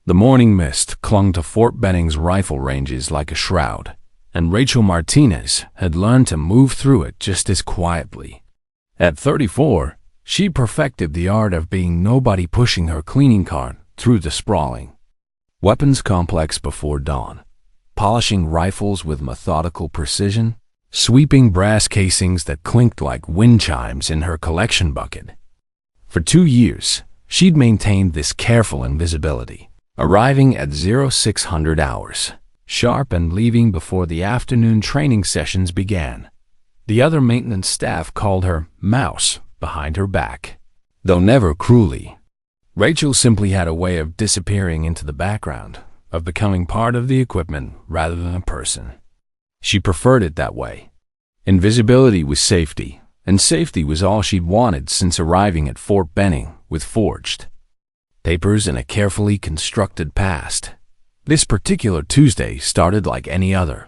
The morning mist clung to Fort Benning's rifle ranges like a shroud, and Rachel Martinez had learned to move through it just as quietly. At 34, she perfected the art of being nobody, pushing her cleaning cart through the sprawling weapons complex before dawn, polishing rifles with methodical precision, sweeping brass casings that clinked like wind chimes in her collection bucket. For 2 years, she'd maintained this careful invisibility, arriving at 0600 hours sharp and leaving before the afternoon training sessions began. The other maintenance staff called her Mouse behind her back, though never cruelly. Rachel simply had a way of disappearing into the background, of becoming part of the equipment rather than a person. She preferred it that way. Invisibility was safety, and safety was all she'd wanted since arriving at Fort Benning with forged papers and a carefully constructed past. This particular Tuesday started like any other.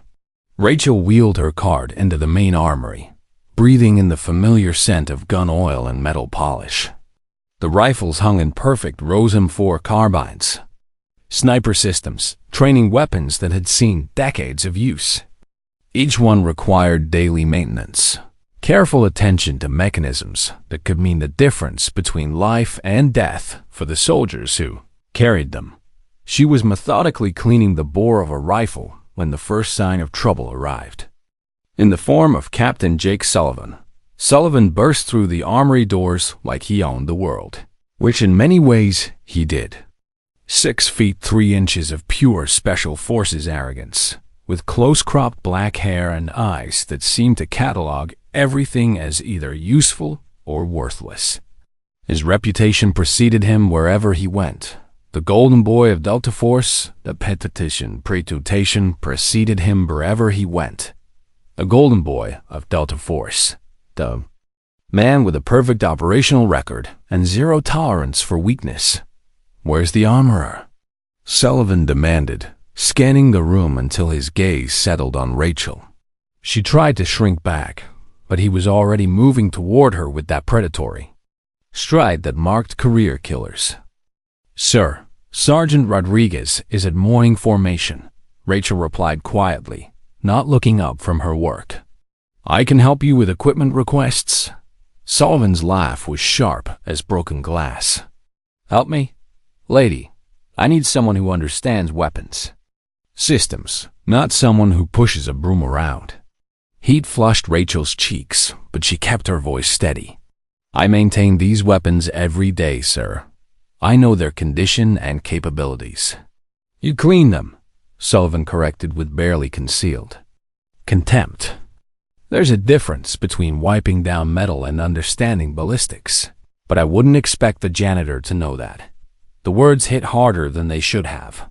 Rachel wheeled her cart into the main armory, breathing in the familiar scent of gun oil and metal polish. The rifles hung in perfect rows M4 carbines, sniper systems, training weapons that had seen decades of use. Each one required daily maintenance, careful attention to mechanisms that could mean the difference between life and death for the soldiers who carried them. She was methodically cleaning the bore of a rifle when the first sign of trouble arrived. In the form of Captain Jake Sullivan, Sullivan burst through the armory doors like he owned the world, which in many ways he did. 6 feet 3 inches of pure Special Forces arrogance, with close-cropped black hair and eyes that seemed to catalog everything as either useful or worthless. His reputation preceded him wherever he went. The golden boy of Delta Force, the petition preceded him wherever he went. The golden boy of Delta Force, the man with a perfect operational record and zero tolerance for weakness. "Where's the armorer?" Sullivan demanded, scanning the room until his gaze settled on Rachel. She tried to shrink back, but he was already moving toward her with that predatory stride that marked career killers. "Sir, Sergeant Rodriguez is at morning formation," Rachel replied quietly, not looking up from her work. "I can help you with equipment requests." Sullivan's laugh was sharp as broken glass. "Help me? Lady, I need someone who understands weapons systems, not someone who pushes a broom around." Heat flushed Rachel's cheeks, but she kept her voice steady. "I maintain these weapons every day, sir. I know their condition and capabilities." "You clean them," Sullivan corrected with barely concealed contempt. "There's a difference between wiping down metal and understanding ballistics, but I wouldn't expect the janitor to know that." The words hit harder than they should have.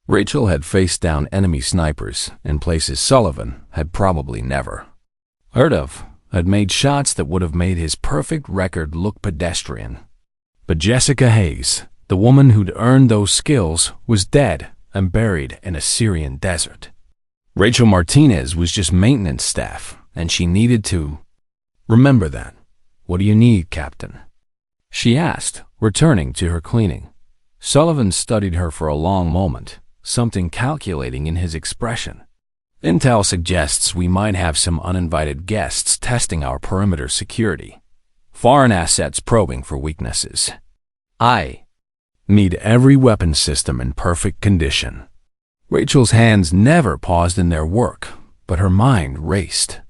Rachel had faced down enemy snipers in places Sullivan had probably never heard of, had made shots that would have made his perfect record look pedestrian. But Jessica Hayes, the woman who'd earned those skills, was dead and buried in a Syrian desert. Rachel Martinez was just maintenance staff, and she needed to remember that. "What do you need, Captain?" she asked, returning to her cleaning. Sullivan studied her for a long moment, something calculating in his expression. "Intel suggests we might have some uninvited guests testing our perimeter security. Foreign assets probing for weaknesses. I need every weapon system in perfect condition." Rachel's hands never paused in their work, but her mind raced.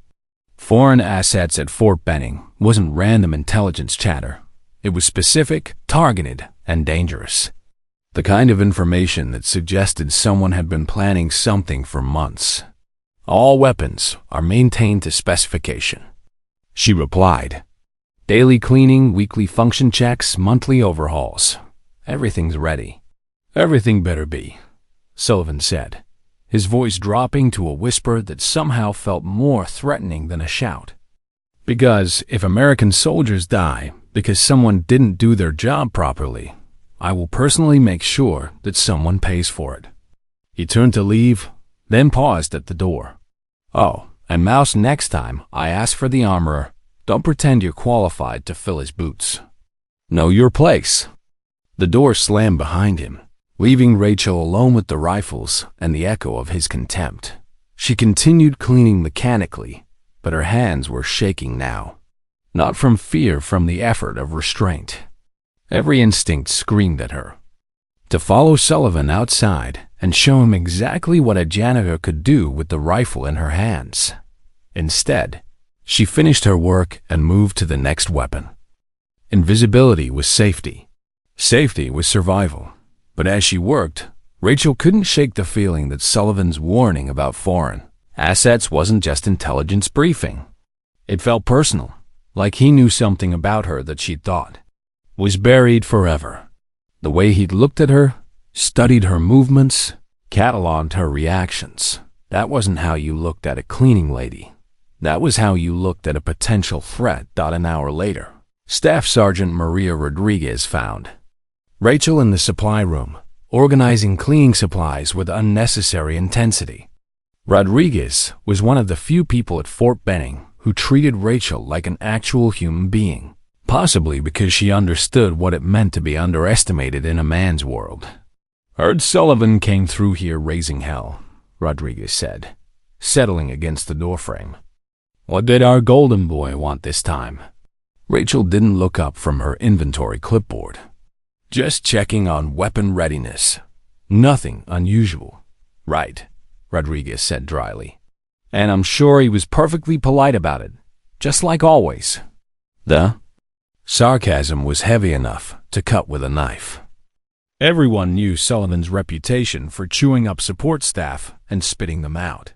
Foreign assets at Fort Benning wasn't random intelligence chatter. It was specific, targeted, and dangerous. The kind of information that suggested someone had been planning something for months. "All weapons are maintained to specification," she replied. "Daily cleaning, weekly function checks, monthly overhauls. Everything's ready." "Everything better be," Sullivan said, his voice dropping to a whisper that somehow felt more threatening than a shout. "Because if American soldiers die because someone didn't do their job properly, I will personally make sure that someone pays for it." He turned to leave, then paused at the door. "Oh, and Mouse, next time I ask for the armorer, don't pretend you're qualified to fill his boots. Know your place." The door slammed behind him, leaving Rachel alone with the rifles and the echo of his contempt. She continued cleaning mechanically, but her hands were shaking now. Not from fear, from the effort of restraint. Every instinct screamed at her to follow Sullivan outside and show him exactly what a janitor could do with the rifle in her hands. Instead, she finished her work and moved to the next weapon. Invisibility was safety. Safety was survival. But as she worked, Rachel couldn't shake the feeling that Sullivan's warning about foreign assets wasn't just intelligence briefing. It felt personal, like he knew something about her that she thought was buried forever. The way he'd looked at her, studied her movements, cataloged her reactions. That wasn't how you looked at a cleaning lady. That was how you looked at a potential threat. An hour later, Staff Sergeant Maria Rodriguez found Rachel in the supply room, organizing cleaning supplies with unnecessary intensity. Rodriguez was one of the few people at Fort Benning who treated Rachel like an actual human being, possibly because she understood what it meant to be underestimated in a man's world. "Heard Sullivan came through here raising hell," Rodriguez said, settling against the doorframe. "What did our golden boy want this time?" Rachel didn't look up from her inventory clipboard. "Just checking on weapon readiness. Nothing unusual." "Right," Rodriguez said dryly. "And I'm sure he was perfectly polite about it, just like always." The sarcasm was heavy enough to cut with a knife. Everyone knew Sullivan's reputation for chewing up support staff and spitting them out.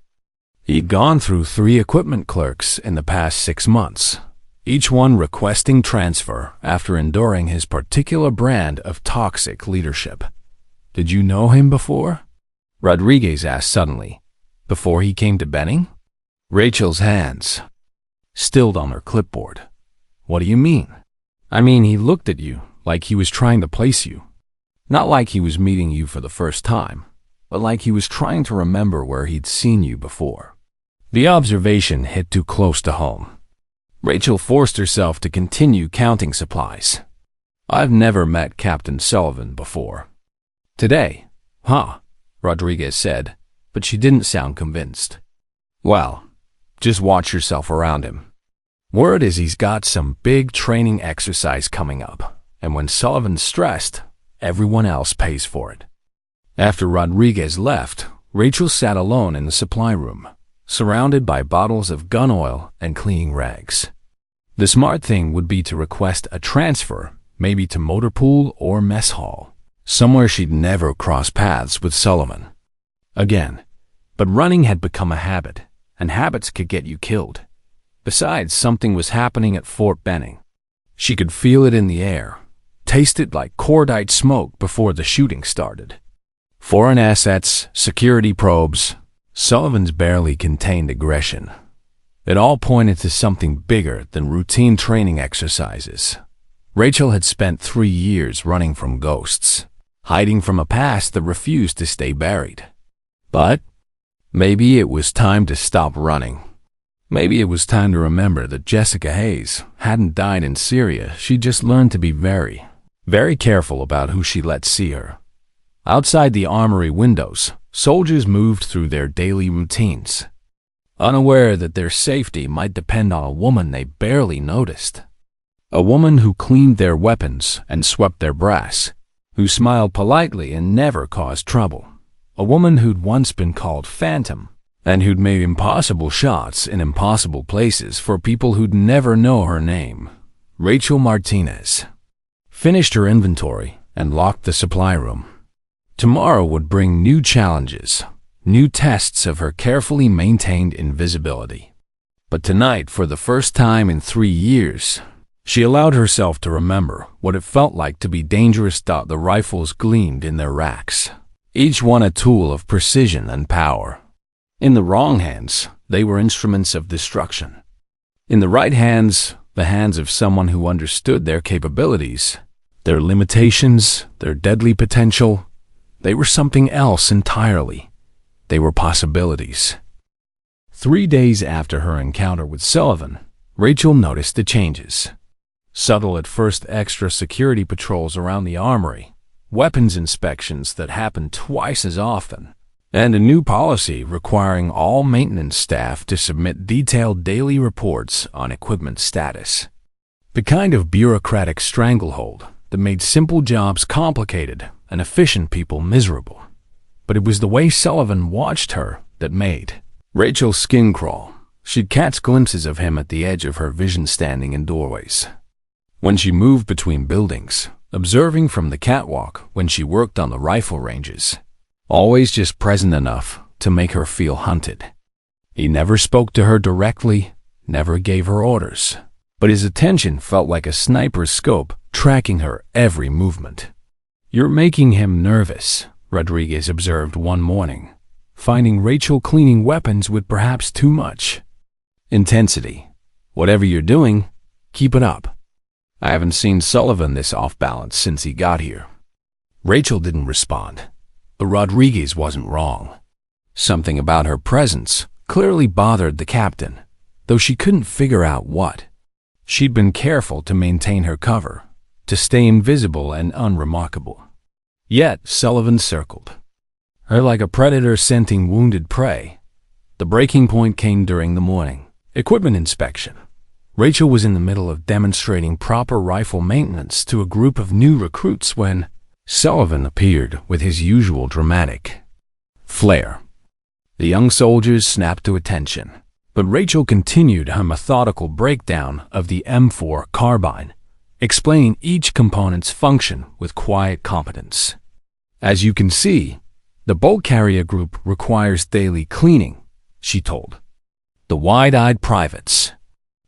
He'd gone through 3 equipment clerks in the past 6 months, each one requesting transfer after enduring his particular brand of toxic leadership. "Did you know him before?" Rodriguez asked suddenly. "Before he came to Benning?" Rachel's hands stilled on her clipboard. "What do you mean?" "I mean, he looked at you like he was trying to place you. Not like he was meeting you for the first time, but like he was trying to remember where he'd seen you before." The observation hit too close to home. Rachel forced herself to continue counting supplies. "I've never met Captain Sullivan before." "Today, huh?" Rodriguez said, but she didn't sound convinced. "Well, just watch yourself around him. Word is he's got some big training exercise coming up, and when Sullivan's stressed, everyone else pays for it." After Rodriguez left, Rachel sat alone in the supply room, surrounded by bottles of gun oil and cleaning rags. The smart thing would be to request a transfer, maybe to motor pool or mess hall, somewhere she'd never cross paths with Sullivan again. But running had become a habit, and habits could get you killed. Besides, something was happening at Fort Benning. She could feel it in the air, taste it like cordite smoke before the shooting started. Foreign assets, security probes, Sullivan's barely contained aggression. It all pointed to something bigger than routine training exercises. Rachel had spent 3 years running from ghosts, hiding from a past that refused to stay buried. But maybe it was time to stop running. Maybe it was time to remember that Jessica Hayes hadn't died in Syria. She just learned to be very, very careful about who she let see her. Outside the armory windows, soldiers moved through their daily routines, unaware that their safety might depend on a woman they barely noticed. A woman who cleaned their weapons and swept their brass, who smiled politely and never caused trouble. A woman who'd once been called Phantom, and who'd made impossible shots in impossible places for people who'd never know her name. Rachel Martinez finished her inventory and locked the supply room. Tomorrow would bring new challenges, new tests of her carefully maintained invisibility. But tonight, for the first time in 3 years, she allowed herself to remember what it felt like to be dangerous. The rifles gleamed in their racks, each one a tool of precision and power. In the wrong hands, they were instruments of destruction. In the right hands, the hands of someone who understood their capabilities, their limitations, their deadly potential. They were something else entirely. They were possibilities. 3 days after her encounter with Sullivan, Rachel noticed the changes. Subtle at first, extra security patrols around the armory, weapons inspections that happened twice as often, and a new policy requiring all maintenance staff to submit detailed daily reports on equipment status. The kind of bureaucratic stranglehold that made simple jobs complicated and efficient people miserable. But it was the way Sullivan watched her that made Rachel's skin crawl. She'd catch glimpses of him at the edge of her vision standing in doorways, when she moved between buildings, observing from the catwalk when she worked on the rifle ranges, always just present enough to make her feel hunted. He never spoke to her directly, never gave her orders, but his attention felt like a sniper's scope tracking her every movement. "You're making him nervous," Rodriguez observed one morning, finding Rachel cleaning weapons with perhaps too much intensity. "Whatever you're doing, keep it up. I haven't seen Sullivan this off balance since he got here." Rachel didn't respond, but Rodriguez wasn't wrong. Something about her presence clearly bothered the captain, though she couldn't figure out what. She'd been careful to maintain her cover, to stay invisible and unremarkable. Yet Sullivan circled her like a predator scenting wounded prey. The breaking point came during the morning equipment inspection. Rachel was in the middle of demonstrating proper rifle maintenance to a group of new recruits when Sullivan appeared with his usual dramatic flair. The young soldiers snapped to attention, but Rachel continued her methodical breakdown of the M4 carbine, explaining each component's function with quiet competence. "As you can see, the bolt carrier group requires daily cleaning," she told the wide-eyed privates.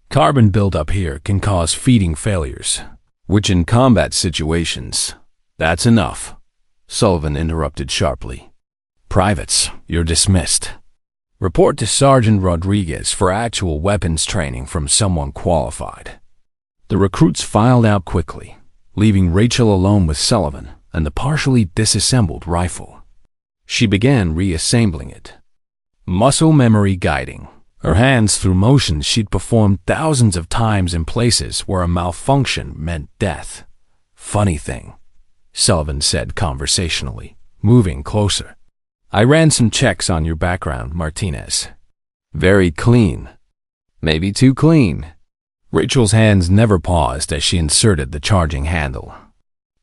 "Carbon buildup here can cause feeding failures, which in combat situations..." "That's enough," Sullivan interrupted sharply. "Privates, you're dismissed. Report to Sergeant Rodriguez for actual weapons training from someone qualified." The recruits filed out quickly, leaving Rachel alone with Sullivan and the partially disassembled rifle. She began reassembling it, muscle memory guiding her hands through motions she'd performed thousands of times in places where a malfunction meant death. "Funny thing," Sullivan said conversationally, moving closer. "I ran some checks on your background, Martinez. Very clean. Maybe too clean." Rachel's hands never paused as she inserted the charging handle.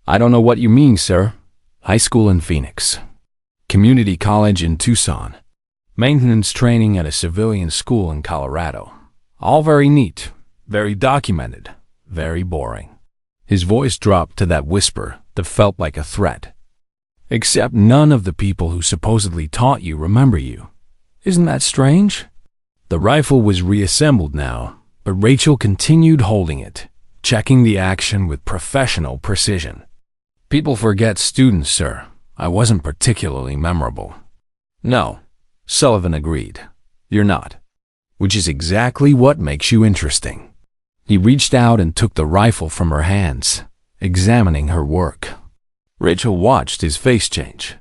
"I don't know what you mean, sir. High school in Phoenix. Community college in Tucson. Maintenance training at a civilian school in Colorado. All very neat, very documented, very boring." His voice dropped to that whisper that felt like a threat. "Except none of the people who supposedly taught you remember you. Isn't that strange?" The rifle was reassembled now, but Rachel continued holding it, checking the action with professional precision. "People forget students, sir. I wasn't particularly memorable." "No," Sullivan agreed. "You're not. Which is exactly what makes you interesting." He reached out and took the rifle from her hands, examining her work. Rachel watched his face change,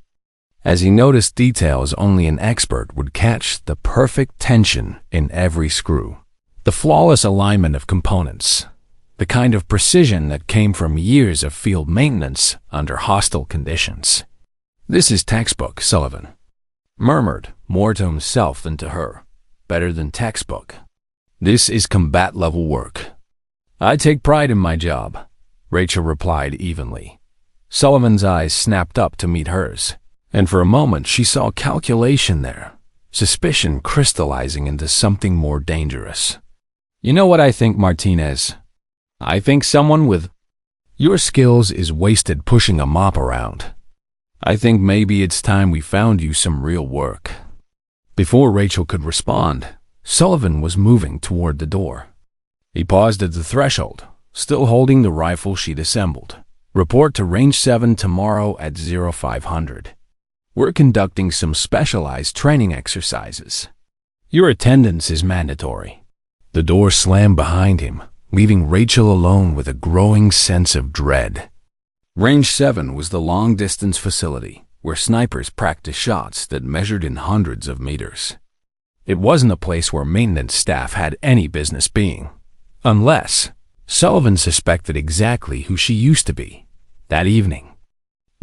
as he noticed details only an expert would catch: the perfect tension in every screw, the flawless alignment of components, the kind of precision that came from years of field maintenance under hostile conditions. "This is textbook, Sullivan," murmured, more to himself than to her. "Better than textbook. This is combat-level work." "I take pride in my job," Rachel replied evenly. Sullivan's eyes snapped up to meet hers, and for a moment she saw calculation there, suspicion crystallizing into something more dangerous. "You know what I think, Martinez? I think someone with your skills is wasted pushing a mop around. I think maybe it's time we found you some real work." Before Rachel could respond, Sullivan was moving toward the door. He paused at the threshold, still holding the rifle she'd assembled. "Report to Range 7 tomorrow at 0500. We're conducting some specialized training exercises. Your attendance is mandatory." The door slammed behind him, leaving Rachel alone with a growing sense of dread. Range 7 was the long-distance facility where snipers practiced shots that measured in hundreds of meters. It wasn't a place where maintenance staff had any business being, unless Sullivan suspected exactly who she used to be that evening.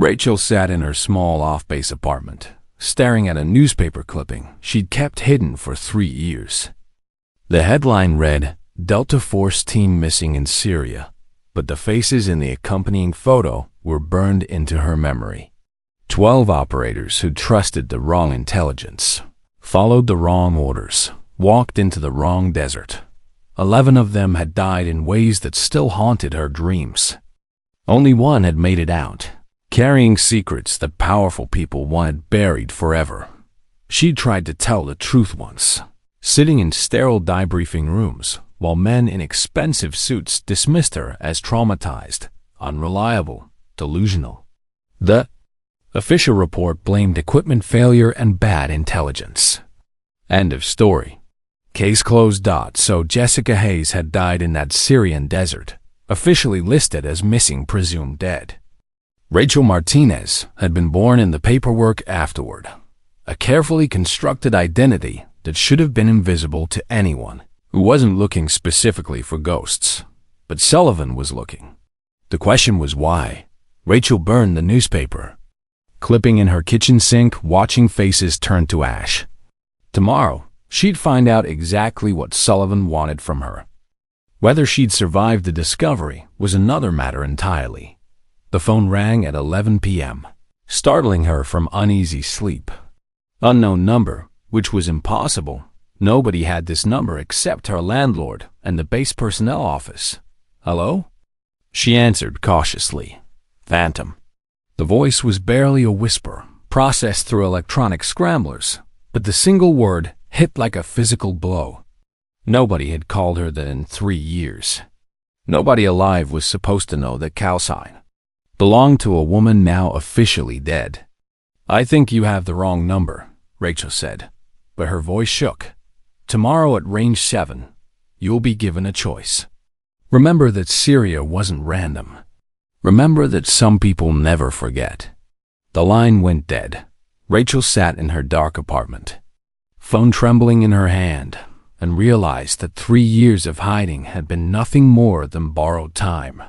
Rachel sat in her small off-base apartment, staring at a newspaper clipping she'd kept hidden for 3 years. The headline read, "Delta Force Team Missing in Syria," but the faces in the accompanying photo were burned into her memory. 12 operators who trusted the wrong intelligence, followed the wrong orders, walked into the wrong desert. 11 of them had died in ways that still haunted her dreams. Only one had made it out, carrying secrets that powerful people wanted buried forever. She tried to tell the truth once, sitting in sterile debriefing rooms while men in expensive suits dismissed her as traumatized, unreliable, delusional. The official report blamed equipment failure and bad intelligence. End of story. Case closed. So Jessica Hayes had died in that Syrian desert, officially listed as missing, presumed dead. Rachel Martinez had been born in the paperwork afterward, a carefully constructed identity that should have been invisible to anyone who wasn't looking specifically for ghosts. But Sullivan was looking. The question was why. Rachel burned the newspaper, clipping in her kitchen sink, watching faces turn to ash. Tomorrow, she'd find out exactly what Sullivan wanted from her. Whether she'd survive the discovery was another matter entirely. The phone rang at 11 p.m., startling her from uneasy sleep. Unknown number, which was impossible. Nobody had this number except her landlord and the base personnel office. "Hello?" She answered cautiously. "Phantom." The voice was barely a whisper, processed through electronic scramblers, but the single word hit like a physical blow. Nobody had called her that in 3 years. Nobody alive was supposed to know that calcine belonged to a woman now officially dead. "I think you have the wrong number," Rachel said, but her voice shook. "Tomorrow at Range 7, you'll be given a choice. Remember that Syria wasn't random. Remember that some people never forget." The line went dead. Rachel sat in her dark apartment, phone trembling in her hand, and realized that 3 years of hiding had been nothing more than borrowed time.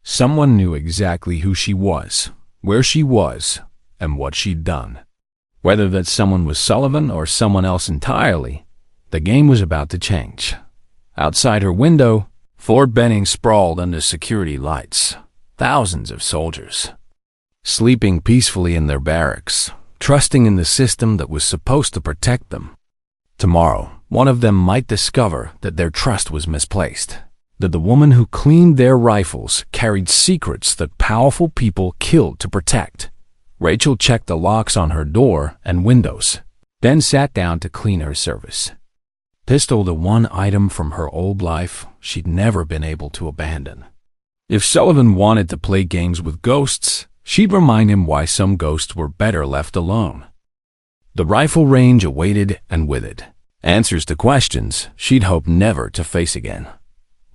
Someone knew exactly who she was, where she was, and what she'd done. Whether that someone was Sullivan or someone else entirely, the game was about to change. Outside her window, Fort Benning sprawled under security lights. Thousands of soldiers, sleeping peacefully in their barracks, trusting in the system that was supposed to protect them. Tomorrow, one of them might discover that their trust was misplaced, that the woman who cleaned their rifles carried secrets that powerful people killed to protect. Rachel checked the locks on her door and windows, then sat down to clean her service. Pistol, the one item from her old life she'd never been able to abandon. If Sullivan wanted to play games with ghosts, she'd remind him why some ghosts were better left alone. The rifle range awaited, and with it, answers to questions she'd hoped never to face again.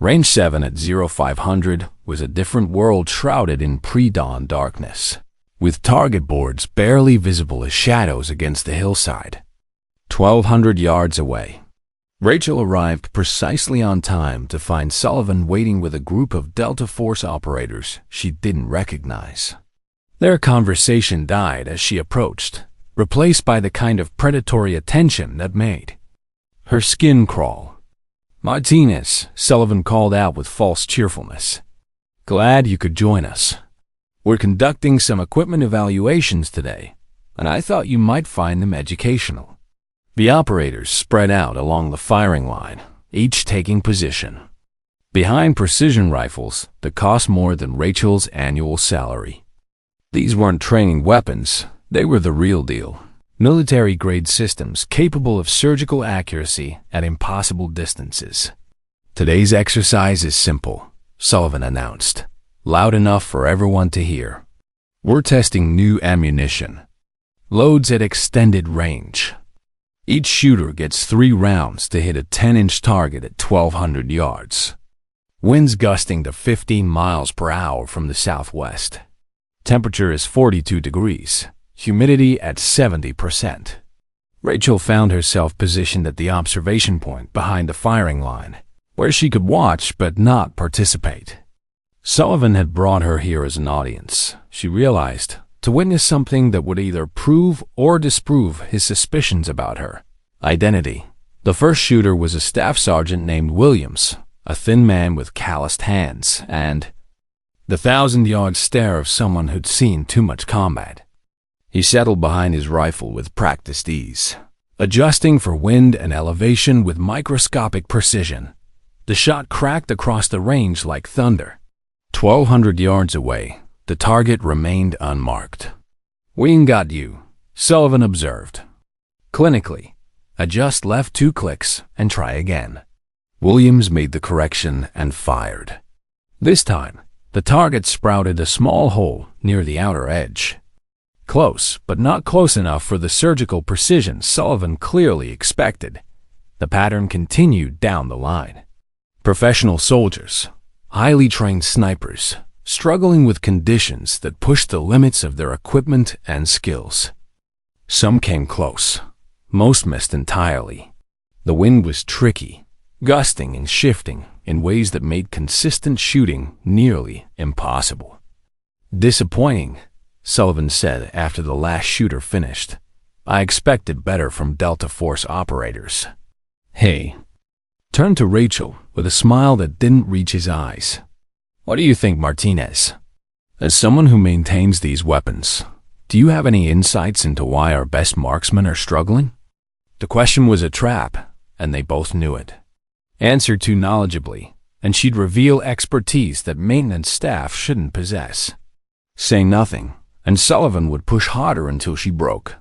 Range 7 at 0500 was a different world shrouded in pre-dawn darkness, with target boards barely visible as shadows against the hillside. 1,200 yards away, Rachel arrived precisely on time to find Sullivan waiting with a group of Delta Force operators she didn't recognize. Their conversation died as she approached, replaced by the kind of predatory attention that made her skin crawl. "Martinez," Sullivan called out with false cheerfulness. "Glad you could join us. We're conducting some equipment evaluations today, and I thought you might find them educational." The operators spread out along the firing line, each taking position behind precision rifles that cost more than Rachel's annual salary. These weren't training weapons, they were the real deal. Military-grade systems capable of surgical accuracy at impossible distances. "Today's exercise is simple," Sullivan announced, loud enough for everyone to hear. "We're testing new ammunition. Loads at extended range. Each shooter gets 3 rounds to hit a 10-inch target at 1,200 yards. Winds gusting to 15 miles per hour from the southwest. Temperature is 42 degrees. Humidity at 70%. Rachel found herself positioned at the observation point behind the firing line, where she could watch but not participate. Sullivan had brought her here as an audience, she realized, to witness something that would either prove or disprove his suspicions about her identity. The first shooter was a staff sergeant named Williams, a thin man with calloused hands, and the 1,000-yard stare of someone who'd seen too much combat. He settled behind his rifle with practiced ease, adjusting for wind and elevation with microscopic precision. The shot cracked across the range like thunder. 1,200 yards away, the target remained unmarked. "We ain't got you," Sullivan observed. Clinically, adjust left 2 clicks and try again. Williams made the correction and fired. This time, the target sprouted a small hole near the outer edge. Close, but not close enough for the surgical precision Sullivan clearly expected. The pattern continued down the line. Professional soldiers, highly trained snipers, struggling with conditions that pushed the limits of their equipment and skills. Some came close. Most missed entirely. The wind was tricky, gusting and shifting in ways that made consistent shooting nearly impossible. "Disappointing," Sullivan said after the last shooter finished. "I expected better from Delta Force operators." "Hey," turned to Rachel with a smile that didn't reach his eyes. "What do you think, Martinez? As someone who maintains these weapons, do you have any insights into why our best marksmen are struggling?" The question was a trap, and they both knew it. Answer too knowledgeably, and she'd reveal expertise that maintenance staff shouldn't possess. Say nothing, and Sullivan would push harder until she broke.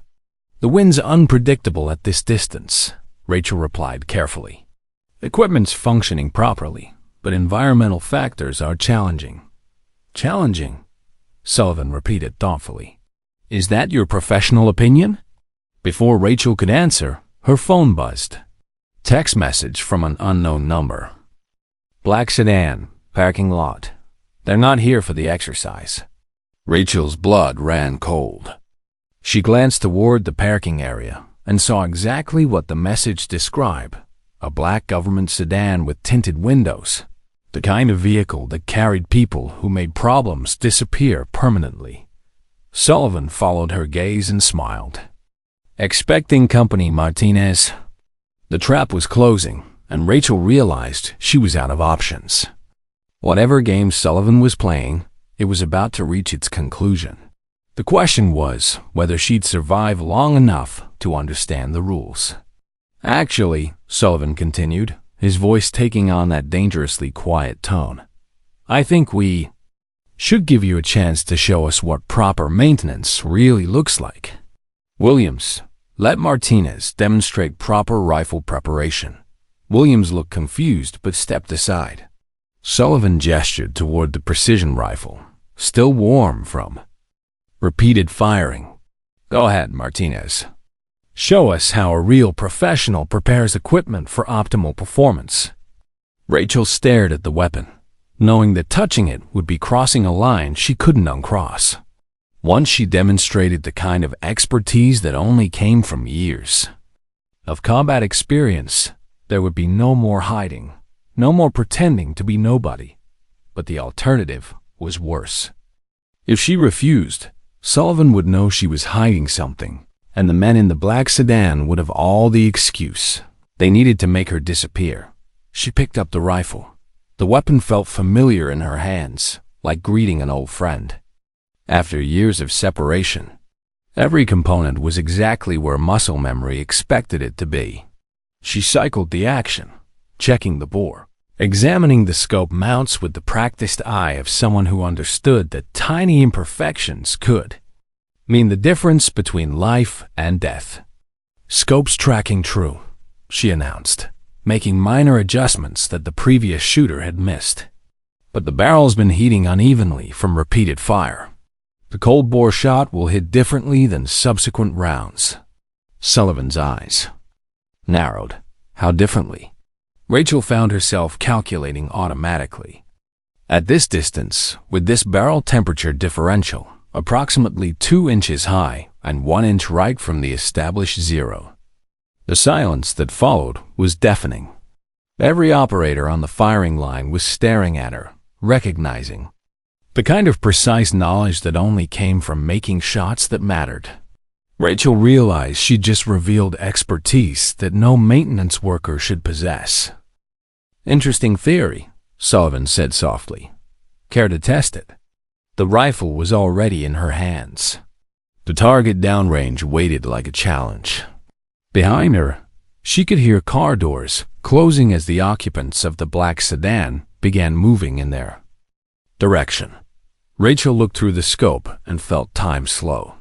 "The wind's unpredictable at this distance," Rachel replied carefully. "Equipment's functioning properly, but environmental factors are challenging." "Challenging?" Sullivan repeated thoughtfully. "Is that your professional opinion?" Before Rachel could answer, her phone buzzed. Text message from an unknown number. "Black sedan, parking lot. They're not here for the exercise." Rachel's blood ran cold. She glanced toward the parking area and saw exactly what the message described: a black government sedan with tinted windows, the kind of vehicle that carried people who made problems disappear permanently. Sullivan followed her gaze and smiled. "Expecting company, Martinez." The trap was closing, and Rachel realized she was out of options. Whatever game Sullivan was playing, it was about to reach its conclusion. The question was whether she'd survive long enough to understand the rules. "Actually," Sullivan continued, his voice taking on that dangerously quiet tone, "I think we should give you a chance to show us what proper maintenance really looks like. Williams, let Martinez demonstrate proper rifle preparation." Williams looked confused but stepped aside. Sullivan gestured toward the precision rifle, still warm from repeated firing. "Go ahead, Martinez. Show us how a real professional prepares equipment for optimal performance." Rachel stared at the weapon, knowing that touching it would be crossing a line she couldn't uncross. Once she demonstrated the kind of expertise that only came from years of combat experience, there would be no more hiding, no more pretending to be nobody. But the alternative was worse. If she refused, Sullivan would know she was hiding something, and the men in the black sedan would have all the excuse. They needed to make her disappear. She picked up the rifle. The weapon felt familiar in her hands, like greeting an old friend. After years of separation, every component was exactly where muscle memory expected it to be. She cycled the action, checking the bore, examining the scope mounts with the practiced eye of someone who understood that tiny imperfections could mean the difference between life and death. "Scope's tracking true," she announced, making minor adjustments that the previous shooter had missed. "But the barrel's been heating unevenly from repeated fire. The cold bore shot will hit differently than subsequent rounds." Sullivan's eyes narrowed. How differently? Rachel found herself calculating automatically. At this distance, with this barrel temperature differential, approximately 2 inches high and 1 inch right from the established zero. The silence that followed was deafening. Every operator on the firing line was staring at her, recognizing. The kind of precise knowledge that only came from making shots that mattered. Rachel realized she'd just revealed expertise that no maintenance worker should possess. "Interesting theory," Sullivan said softly. "Care to test it?" The rifle was already in her hands. The target downrange waited like a challenge. Behind her, she could hear car doors closing as the occupants of the black sedan began moving in their direction. Rachel looked through the scope and felt time slow.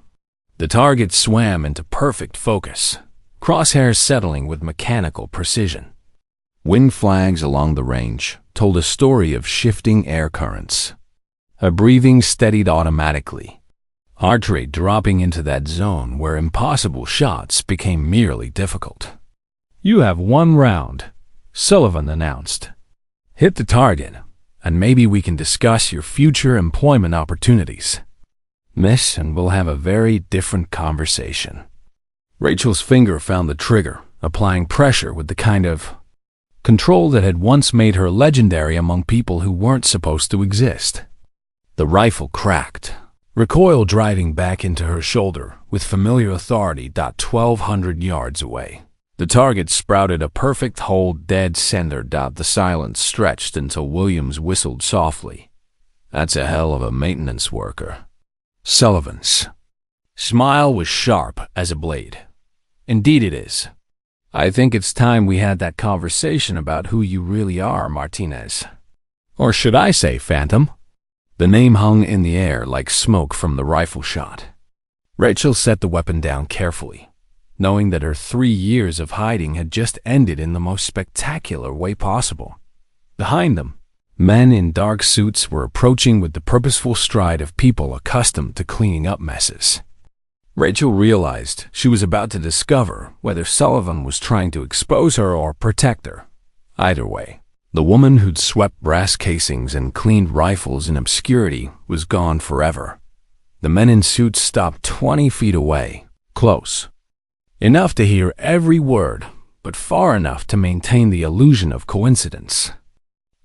The target swam into perfect focus, crosshairs settling with mechanical precision. Wind flags along the range told a story of shifting air currents. Her breathing steadied automatically, heart rate dropping into that zone where impossible shots became merely difficult. "You have 1 round," Sullivan announced. "Hit the target, and maybe we can discuss your future employment opportunities. Miss, and we'll have a very different conversation." Rachel's finger found the trigger, applying pressure with the kind of control that had once made her legendary among people who weren't supposed to exist. The rifle cracked, recoil driving back into her shoulder with familiar authority. 1,200 yards away. The target sprouted a perfect hole dead center. The silence stretched until Williams whistled softly. "That's a hell of a maintenance worker." Sullivan's smile was sharp as a blade. "Indeed it is. I think it's time we had that conversation about who you really are, Martinez. Or should I say Phantom?" The name hung in the air like smoke from the rifle shot. Rachel set the weapon down carefully, knowing that her 3 years of hiding had just ended in the most spectacular way possible. Behind them, men in dark suits were approaching with the purposeful stride of people accustomed to cleaning up messes. Rachel realized she was about to discover whether Sullivan was trying to expose her or protect her. Either way, the woman who'd swept brass casings and cleaned rifles in obscurity was gone forever. The men in suits stopped 20 feet away, close. Enough to hear every word, but far enough to maintain the illusion of coincidence.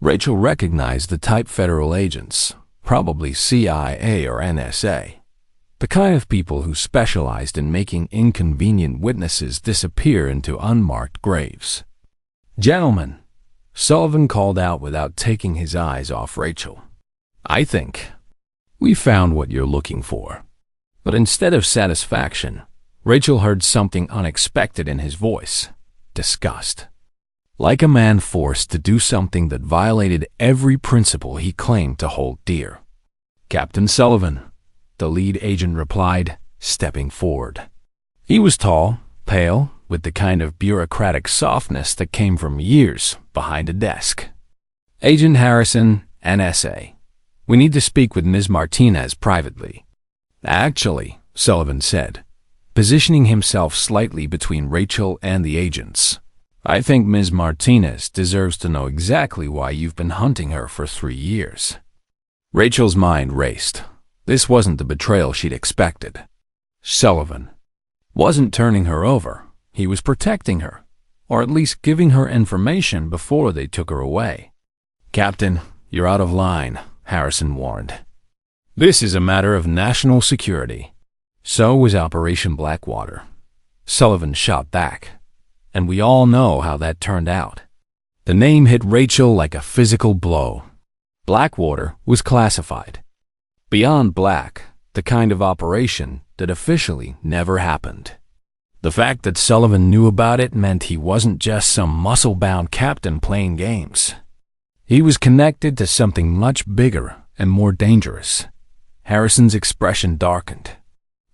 Rachel recognized the type federal agents, probably CIA or NSA. The kind of people who specialized in making inconvenient witnesses disappear into unmarked graves. "Gentlemen," Sullivan called out without taking his eyes off Rachel. "I think we found what you're looking for." But instead of satisfaction, Rachel heard something unexpected in his voice: disgust. Like a man forced to do something that violated every principle he claimed to hold dear. "Captain Sullivan," the lead agent replied, stepping forward. He was tall, pale, with the kind of bureaucratic softness that came from years behind a desk. "Agent Harrison, NSA. We need to speak with Ms. Martinez privately." "Actually," Sullivan said, positioning himself slightly between Rachel and the agents, "I think Ms. Martinez deserves to know exactly why you've been hunting her for 3 years." Rachel's mind raced. This wasn't the betrayal she'd expected. Sullivan wasn't turning her over. He was protecting her, or at least giving her information before they took her away. "Captain, you're out of line," Harrison warned. "This is a matter of national security." So was Operation Blackwater. Sullivan shot back, and we all know how that turned out. The name hit Rachel like a physical blow. Blackwater was classified. Beyond black, the kind of operation that officially never happened. The fact that Sullivan knew about it meant he wasn't just some muscle-bound captain playing games. He was connected to something much bigger and more dangerous. Harrison's expression darkened.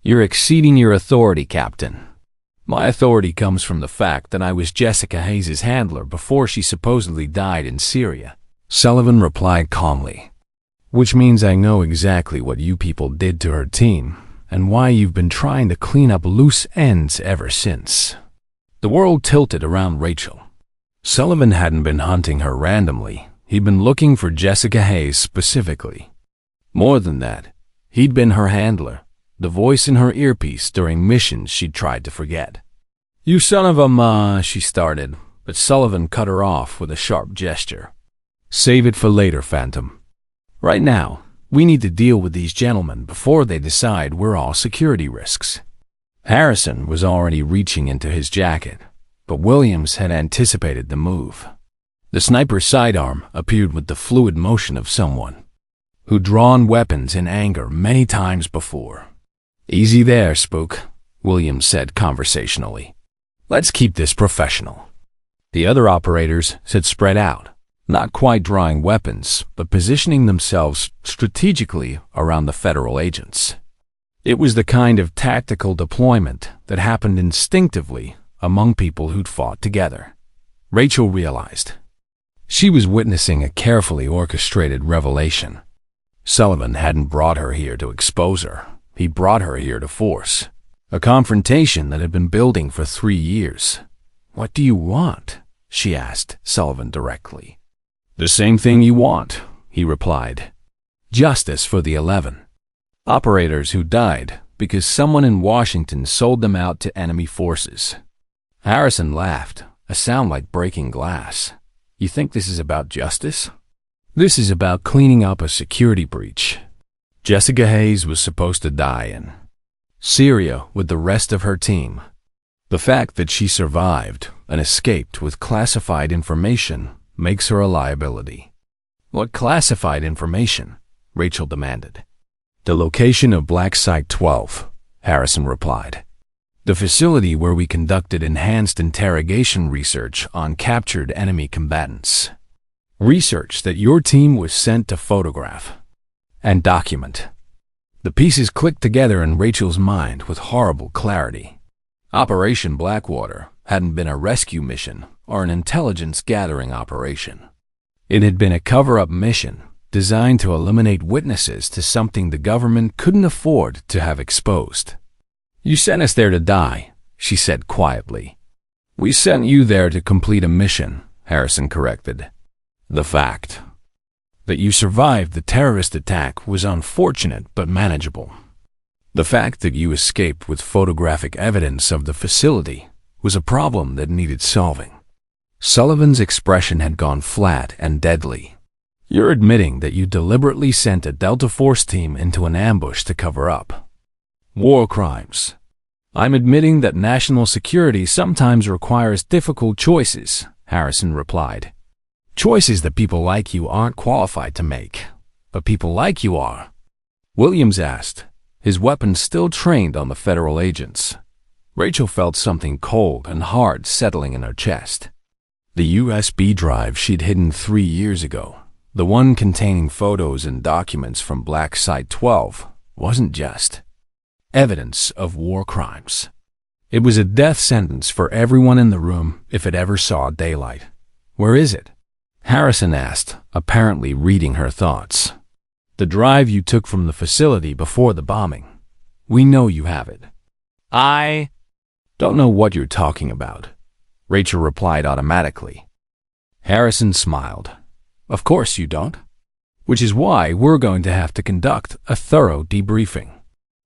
"You're exceeding your authority, Captain." "My authority comes from the fact that I was Jessica Hayes' handler before she supposedly died in Syria," Sullivan replied calmly. "Which means I know exactly what you people did to her team and why you've been trying to clean up loose ends ever since." The world tilted around Rachel. Sullivan hadn't been hunting her randomly. He'd been looking for Jessica Hayes specifically. More than that, he'd been her handler, the voice in her earpiece during missions she'd tried to forget. "You son of a she started, but Sullivan cut her off with a sharp gesture. "Save it for later, Phantom. Right now, we need to deal with these gentlemen before they decide we're all security risks." Harrison was already reaching into his jacket, but Williams had anticipated the move. The sniper's sidearm appeared with the fluid motion of someone who'd drawn weapons in anger many times before. "Easy there, spook," Williams said conversationally. "Let's keep this professional." The other operators had spread out, not quite drawing weapons, but positioning themselves strategically around the federal agents. It was the kind of tactical deployment that happened instinctively among people who'd fought together. Rachel realized she was witnessing a carefully orchestrated revelation. Sullivan hadn't brought her here to expose her. He brought her here to force a confrontation that had been building for 3 years. "What do you want?" she asked Sullivan directly. "The same thing you want," he replied. "Justice for the 11 operators who died because someone in Washington sold them out to enemy forces." Harrison laughed, a sound like breaking glass. "You think this is about justice? This is about cleaning up a security breach. Jessica Hayes was supposed to die in Syria with the rest of her team. The fact that she survived and escaped with classified information makes her a liability." "What classified information?" Rachel demanded. "The location of Black Site 12, Harrison replied. "The facility where we conducted enhanced interrogation research on captured enemy combatants. Research that your team was sent to photograph and document." The pieces clicked together in Rachel's mind with horrible clarity. Operation Blackwater hadn't been a rescue mission or an intelligence-gathering operation. It had been a cover-up mission designed to eliminate witnesses to something the government couldn't afford to have exposed. "You sent us there to die," she said quietly. "We sent you there to complete a mission," Harrison corrected. "The fact that you survived the terrorist attack was unfortunate but manageable. The fact that you escaped with photographic evidence of the facility was a problem that needed solving." Sullivan's expression had gone flat and deadly. "You're admitting that you deliberately sent a Delta Force team into an ambush to cover up war crimes." "I'm admitting that national security sometimes requires difficult choices," Harrison replied. "Choices that people like you aren't qualified to make, but people like you are." Williams asked, his weapon still trained on the federal agents. Rachel felt something cold and hard settling in her chest. The USB drive she'd hidden 3 years ago, the one containing photos and documents from Black Site 12, wasn't just evidence of war crimes. It was a death sentence for everyone in the room if it ever saw daylight. "Where is it?" Harrison asked, apparently reading her thoughts. "The drive you took from the facility before the bombing. We know you have it." "I don't know what you're talking about," Rachel replied automatically. Harrison smiled. "Of course you don't. Which is why we're going to have to conduct a thorough debriefing.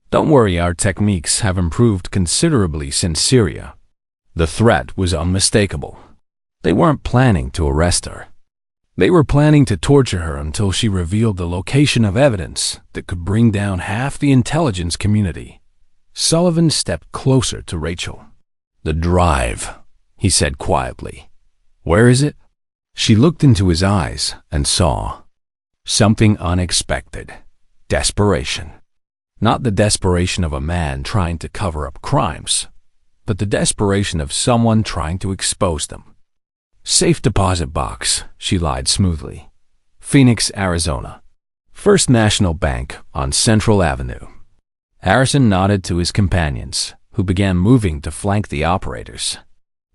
Don't worry, our techniques have improved considerably since Syria." The threat was unmistakable. They weren't planning to arrest her. They were planning to torture her until she revealed the location of evidence that could bring down half the intelligence community. Sullivan stepped closer to Rachel. "The drive," he said quietly. "Where is it?" She looked into his eyes and saw something unexpected. Desperation. Not the desperation of a man trying to cover up crimes, but the desperation of someone trying to expose them. "Safe deposit box," she lied smoothly. "Phoenix, Arizona. First National Bank on Central Avenue." Harrison nodded to his companions, who began moving to flank the operators.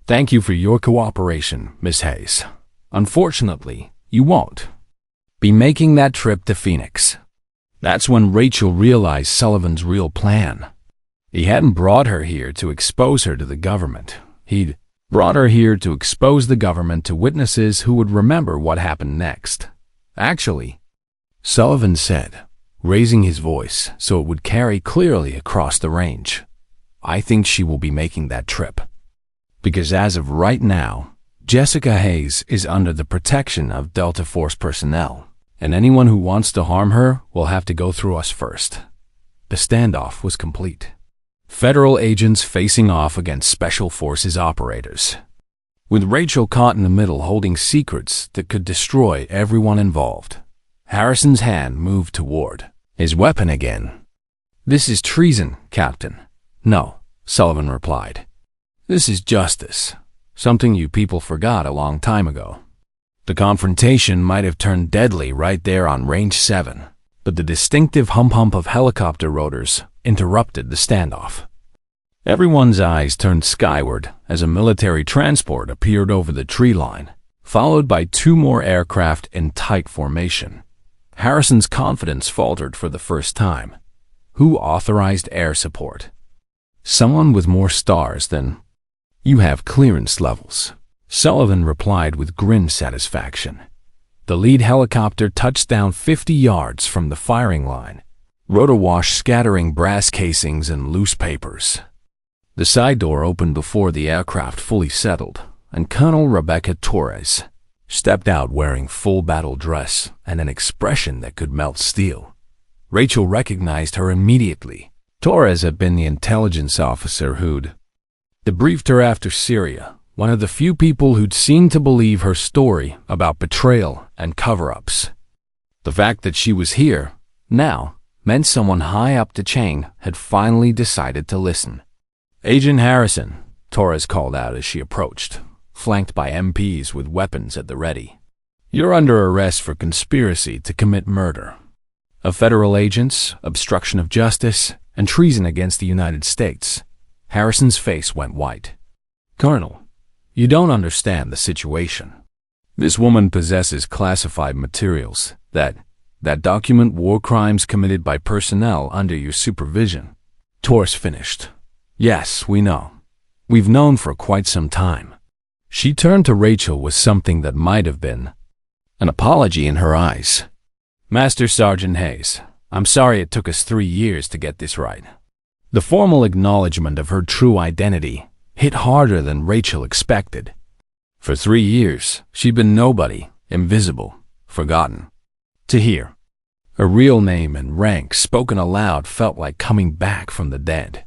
"Thank you for your cooperation, Miss Hayes. Unfortunately, you won't be making that trip to Phoenix." That's when Rachel realized Sullivan's real plan. He hadn't brought her here to expose her to the government. He'd brought her here to expose the government to witnesses who would remember what happened next. "Actually," Sullivan said, raising his voice so it would carry clearly across the range, "I think she will be making that trip. Because as of right now, Jessica Hayes is under the protection of Delta Force personnel, and anyone who wants to harm her will have to go through us first. The standoff was complete. Federal agents facing off against Special Forces operators, with Rachel caught in the middle holding secrets that could destroy everyone involved. Harrison's hand moved toward his weapon again. "This is treason, Captain." "No," Sullivan replied. "This is justice, something you people forgot a long time ago." The confrontation might have turned deadly right there on Range 7, but the distinctive hum-hum of helicopter rotors interrupted the standoff. Everyone's eyes turned skyward as a military transport appeared over the tree line, followed by 2 more aircraft in tight formation. Harrison's confidence faltered for the first time. Who authorized air support? Someone with more stars than... "You have clearance levels," Sullivan replied with grim satisfaction. The lead helicopter touched down 50 yards from the firing line, rotor wash scattering brass casings and loose papers. The side door opened before the aircraft fully settled, and Colonel Rebecca Torres stepped out wearing full battle dress and an expression that could melt steel. Rachel recognized her immediately. Torres had been the intelligence officer who'd debriefed her after Syria, one of the few people who'd seemed to believe her story about betrayal and cover-ups. The fact that she was here now meant someone high up the chain had finally decided to listen. "Agent Harrison," Torres called out as she approached, flanked by MPs with weapons at the ready. "You're under arrest for conspiracy to commit murder of federal agents, obstruction of justice, and treason against the United States." Harrison's face went white. "Colonel, you don't understand the situation. This woman possesses classified materials that document war crimes committed by personnel under your supervision." Torres finished. "Yes, we know. We've known for quite some time." She turned to Rachel with something that might have been an apology in her eyes. "Master Sergeant Hayes, I'm sorry it took us 3 years to get this right." The formal acknowledgement of her true identity hit harder than Rachel expected. For 3 years, she'd been nobody, invisible, forgotten. To hear her real name and rank spoken aloud felt like coming back from the dead.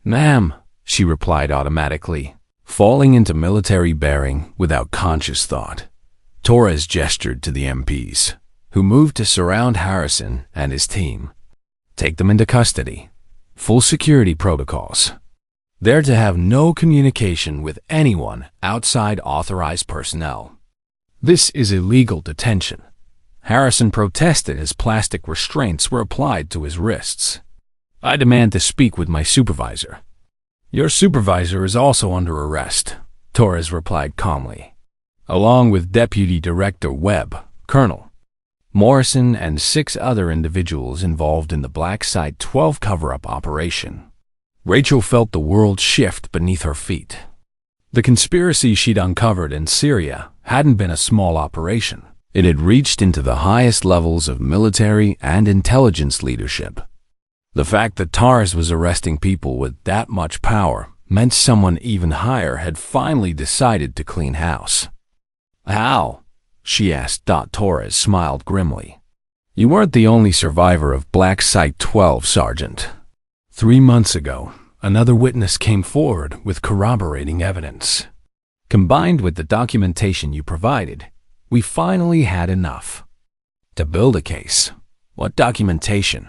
"Ma'am," she replied automatically, falling into military bearing without conscious thought. Torres gestured to the MPs, who moved to surround Harrison and his team. "Take them into custody. Full security protocols. They're to have no communication with anyone outside authorized personnel." "This is illegal detention." Harrison protested as plastic restraints were applied to his wrists. "I demand to speak with my supervisor." "Your supervisor is also under arrest," Torres replied calmly, "along with Deputy Director Webb, Colonel Morrison, and 6 other individuals involved in the Black Site 12 cover-up operation." Rachel felt the world shift beneath her feet. The conspiracy she'd uncovered in Syria hadn't been a small operation. It had reached into the highest levels of military and intelligence leadership. The fact that Torres was arresting people with that much power meant someone even higher had finally decided to clean house. "How?" she asked. Torres smiled grimly. "You weren't the only survivor of Black Site 12, Sergeant. 3 months ago, another witness came forward with corroborating evidence. Combined with the documentation you provided, we finally had enough to build a case." "What documentation?"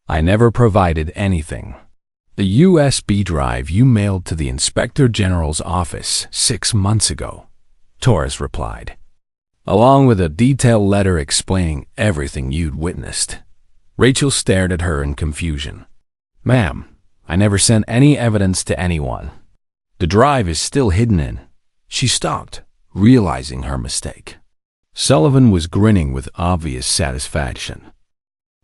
"I never provided anything. The USB drive you mailed to the Inspector General's office 6 months ago," Torres replied, "along with a detailed letter explaining everything you'd witnessed." Rachel stared at her in confusion. "Ma'am, I never sent any evidence to anyone. The drive is still hidden in..." She stopped, realizing her mistake. Sullivan was grinning with obvious satisfaction.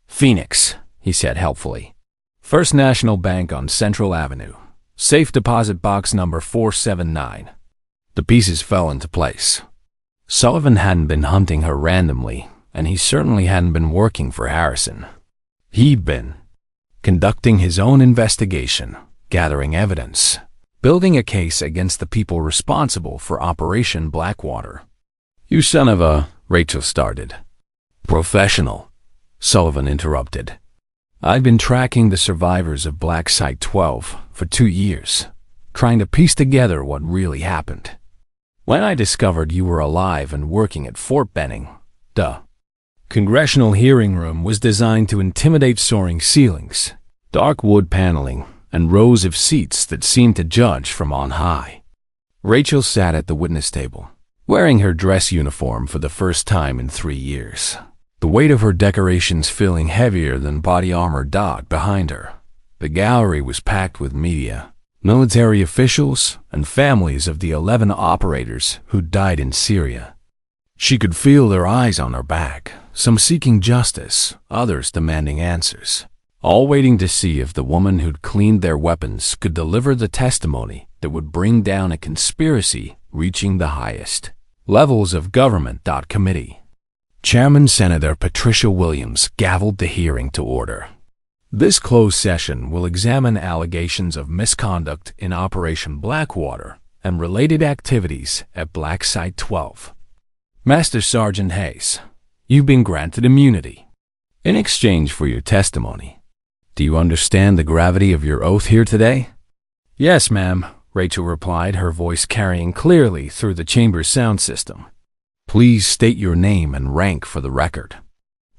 "Phoenix," he said helpfully. "First National Bank on Central Avenue. Safe deposit box number 479. The pieces fell into place." Sullivan hadn't been hunting her randomly, and he certainly hadn't been working for Harrison. He'd been conducting his own investigation, gathering evidence, building a case against the people responsible for Operation Blackwater. "You son of a..." Rachel started. Professional, Sullivan interrupted. I've been tracking the survivors of Black Site 12 for 2 years, trying to piece together what really happened. When I discovered you were alive and working at Fort Benning, the congressional hearing room was designed to intimidate soaring ceilings, dark wood paneling, and rows of seats that seemed to judge from on high. Rachel sat at the witness table, wearing her dress uniform for the first time in 3 years. The weight of her decorations feeling heavier than body armor dot behind her. The gallery was packed with media, military officials, and families of the 11 operators who died in Syria. She could feel their eyes on her back, some seeking justice, others demanding answers, all waiting to see if the woman who'd cleaned their weapons could deliver the testimony that would bring down a conspiracy reaching the highest levels of government. Committee Chairman Senator Patricia Williams gavelled the hearing to order. This closed session will examine allegations of misconduct in Operation Blackwater and related activities at Black Site 12. Master Sergeant Hayes, you've been granted immunity in exchange for your testimony. Do you understand the gravity of your oath here today? Yes, ma'am, Rachel replied, her voice carrying clearly through the chamber's sound system. Please state your name and rank for the record.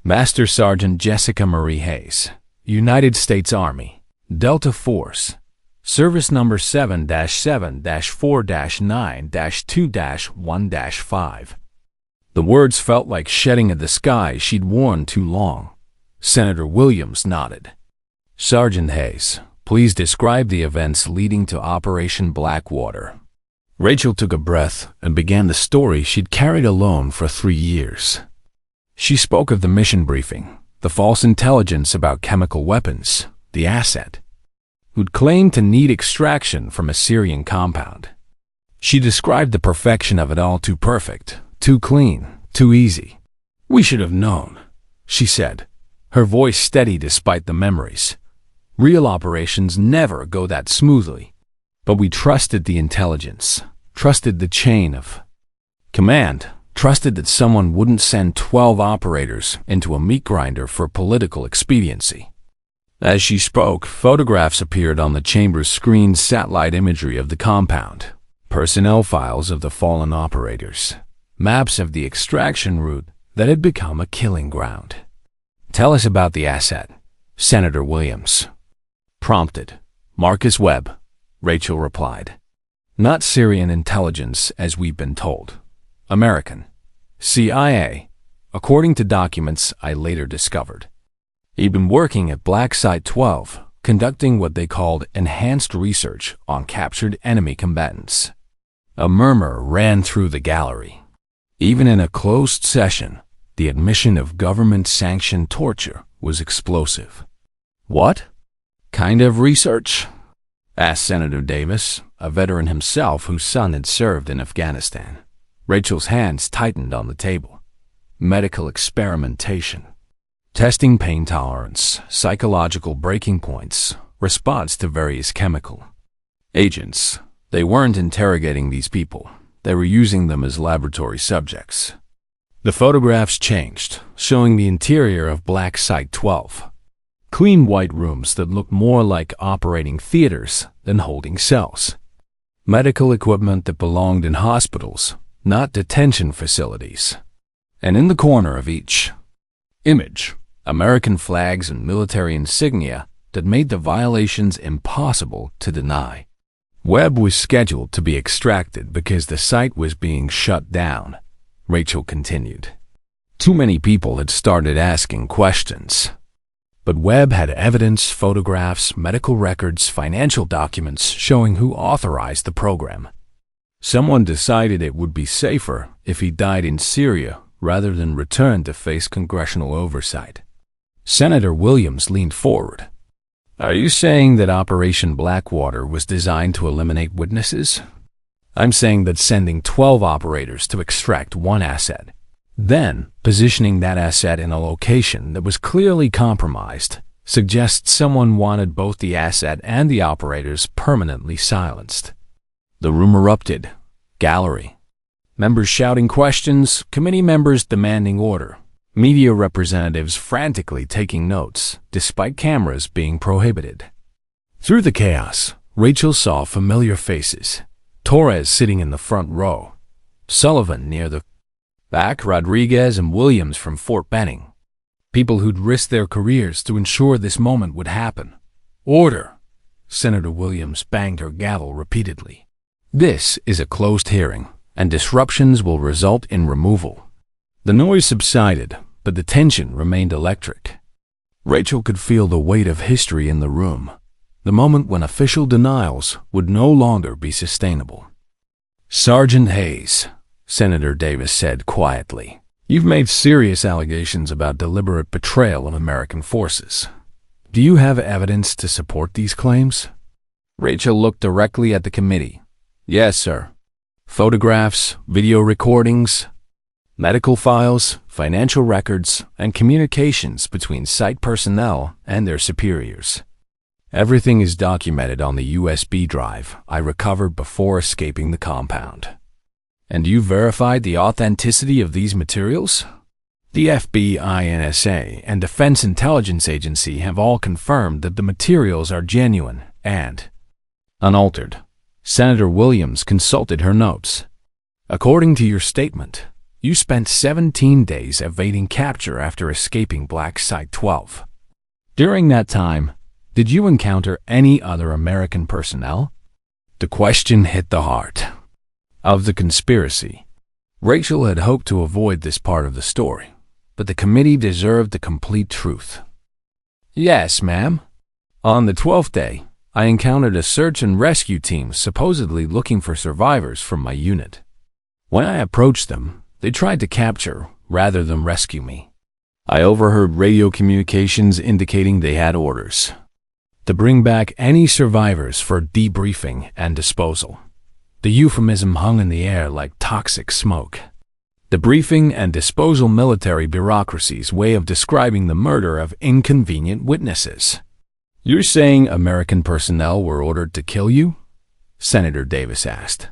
Master Sergeant Jessica Marie Hayes, United States Army, Delta Force, Service Number 7-7-4-9-2-1-5. The words felt like shedding a disguise she'd worn too long. Senator Williams nodded. Sergeant Hayes, please describe the events leading to Operation Blackwater. Rachel took a breath and began the story she'd carried alone for 3 years. She spoke of the mission briefing, the false intelligence about chemical weapons, the asset, who'd claimed to need extraction from a Syrian compound. She described the perfection of it all, too perfect, too clean, too easy. We should have known, she said, her voice steady despite the memories. Real operations never go that smoothly. But we trusted the intelligence, trusted the chain of command, trusted that someone wouldn't send 12 operators into a meat grinder for political expediency. As she spoke, photographs appeared on the chamber's screen, satellite imagery of the compound, personnel files of the fallen operators, maps of the extraction route that had become a killing ground. Tell us about the asset, Senator Williams prompted. Marcus Webb, Rachel replied. Not Syrian intelligence as we've been told. American. CIA, according to documents I later discovered. He'd been working at Black Site 12, conducting what they called enhanced research on captured enemy combatants. A murmur ran through the gallery. Even in a closed session, the admission of government-sanctioned torture was explosive. What kind of research? Asked Senator Davis, a veteran himself whose son had served in Afghanistan. Rachel's hands tightened on the table. Medical experimentation. Testing pain tolerance, psychological breaking points, response to various chemical agents. They weren't interrogating these people. They were using them as laboratory subjects. The photographs changed, showing the interior of Black Site 12. Clean white rooms that looked more like operating theaters than holding cells. Medical equipment that belonged in hospitals, not detention facilities. And in the corner of each image, American flags and military insignia that made the violations impossible to deny. Webb was scheduled to be extracted because the site was being shut down, Rachel continued. Too many people had started asking questions. But Webb had evidence, photographs, medical records, financial documents showing who authorized the program. Someone decided it would be safer if he died in Syria rather than return to face congressional oversight. Senator Williams leaned forward. Are you saying that Operation Blackwater was designed to eliminate witnesses? I'm saying that sending 12 operators to extract one asset, then positioning that asset in a location that was clearly compromised, suggests someone wanted both the asset and the operators permanently silenced. The room erupted. Gallery. Members shouting questions, committee members demanding order. media representatives frantically taking notes, despite cameras being prohibited. Through the chaos, Rachel saw familiar faces. Torres sitting in the front row, Sullivan near the back, Rodriguez and Williams from Fort Benning. People who'd risked their careers to ensure this moment would happen. Order! Senator Williams banged her gavel repeatedly. This is a closed hearing, and disruptions will result in removal. The noise subsided, but the tension remained electric. Rachel could feel the weight of history in the room, the moment when official denials would no longer be sustainable. Sergeant Hayes, Senator Davis said quietly, you've made serious allegations about deliberate betrayal of American forces. Do you have evidence to support these claims? Rachel looked directly at the committee. Yes, sir. Photographs, video recordings, medical files, financial records, and communications between site personnel and their superiors. Everything is documented on the USB drive I recovered before escaping the compound. And you verified the authenticity of these materials? The FBI, NSA, and Defense Intelligence Agency have all confirmed that the materials are genuine and unaltered. Senator Williams consulted her notes. According to your statement, you spent 17 days evading capture after escaping Black Site 12. During that time, did you encounter any other American personnel? The question hit the heart of the conspiracy. Rachel had hoped to avoid this part of the story, but the committee deserved the complete truth. Yes, ma'am. On the 12th day, I encountered a search and rescue team supposedly looking for survivors from my unit. When I approached them, they tried to capture rather than rescue me. I overheard radio communications indicating they had orders to bring back any survivors for debriefing and disposal. The euphemism hung in the air like toxic smoke. Debriefing and disposal, military bureaucracy's way of describing the murder of inconvenient witnesses. You're saying American personnel were ordered to kill you? Senator Davis asked.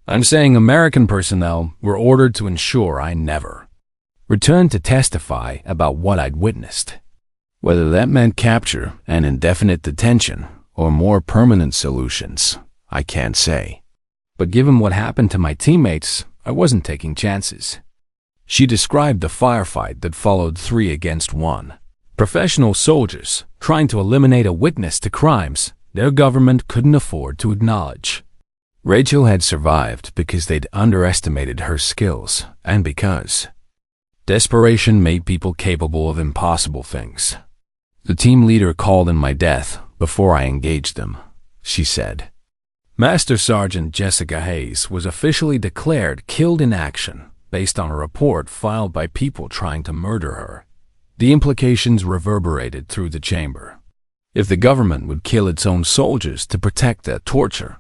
I'm saying American personnel were ordered to ensure I never returned to testify about what I'd witnessed. Whether that meant capture and indefinite detention or more permanent solutions, I can't say. But given what happened to my teammates, I wasn't taking chances. She described the firefight that followed 3 against 1. Professional soldiers trying to eliminate a witness to crimes their government couldn't afford to acknowledge. Rachel had survived because they'd underestimated her skills and because desperation made people capable of impossible things. The team leader called in my death before I engaged them, she said. Master Sergeant Jessica Hayes was officially declared killed in action based on a report filed by people trying to murder her. The implications reverberated through the chamber. If the government would kill its own soldiers to protect their torture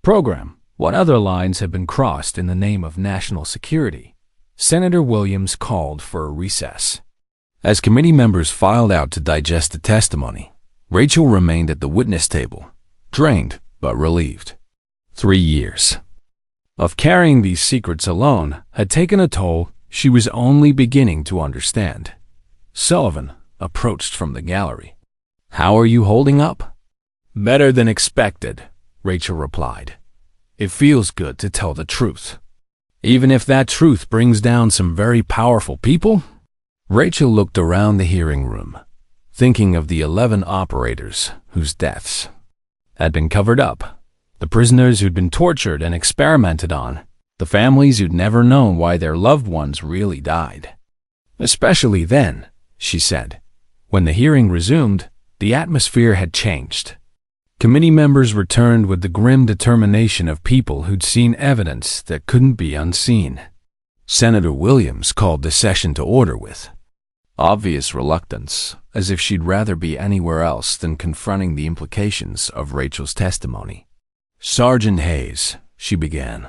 program, what other lines have been crossed in the name of national security? Senator Williams called for a recess. As committee members filed out to digest the testimony, Rachel remained at the witness table, drained but relieved. 3 years of carrying these secrets alone had taken a toll she was only beginning to understand. Sullivan approached from the gallery. How are you holding up? Better than expected, Rachel replied. It feels good to tell the truth, even if that truth brings down some very powerful people. Rachel looked around the hearing room, thinking of the 11 operators whose deaths had been covered up, the prisoners who'd been tortured and experimented on, the families who'd never known why their loved ones really died. Especially then, she said. When the hearing resumed, the atmosphere had changed. Committee members returned with the grim determination of people who'd seen evidence that couldn't be unseen. Senator Williams called the session to order with obvious reluctance, as if she'd rather be anywhere else than confronting the implications of Rachel's testimony. Sergeant Hayes, she began.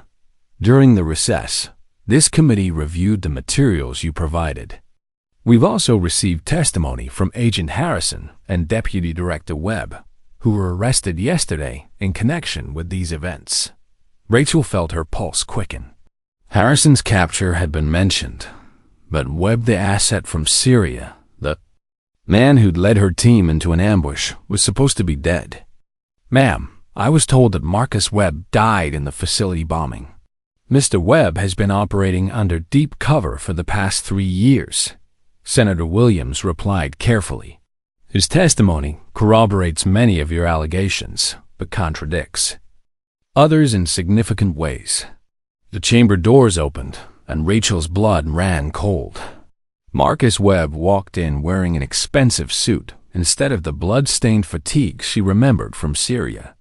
During the recess, this committee reviewed the materials you provided. We've also received testimony from Agent Harrison and Deputy Director Webb, who were arrested yesterday in connection with these events. Rachel felt her pulse quicken. Harrison's capture had been mentioned, but Webb, the asset from Syria, the man who'd led her team into an ambush, was supposed to be dead. "Ma'am, I was told that Marcus Webb died in the facility bombing." "Mr. Webb has been operating under deep cover for the past 3 years," Senator Williams replied carefully. "His testimony corroborates many of your allegations, but contradicts others in significant ways." The chamber doors opened, and Rachel's blood ran cold. Marcus Webb walked in wearing an expensive suit instead of the blood-stained fatigue she remembered from Syria.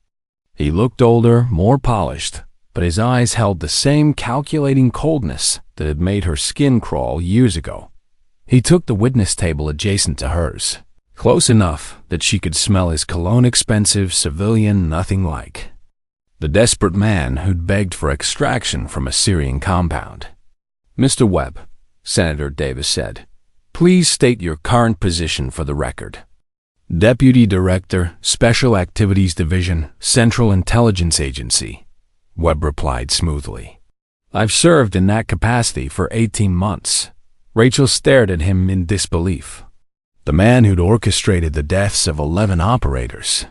He looked older, more polished, but his eyes held the same calculating coldness that had made her skin crawl years ago. He took the witness table adjacent to hers, close enough that she could smell his cologne, expensive civilian nothing like. The desperate man who'd begged for extraction from a Syrian compound. "Mr. Webb," Senator Davis said, "please state your current position for the record." "Deputy Director, Special Activities Division, Central Intelligence Agency," Webb replied smoothly. "I've served in that capacity for 18 months. Rachel stared at him in disbelief. The man who'd orchestrated the deaths of 11 operators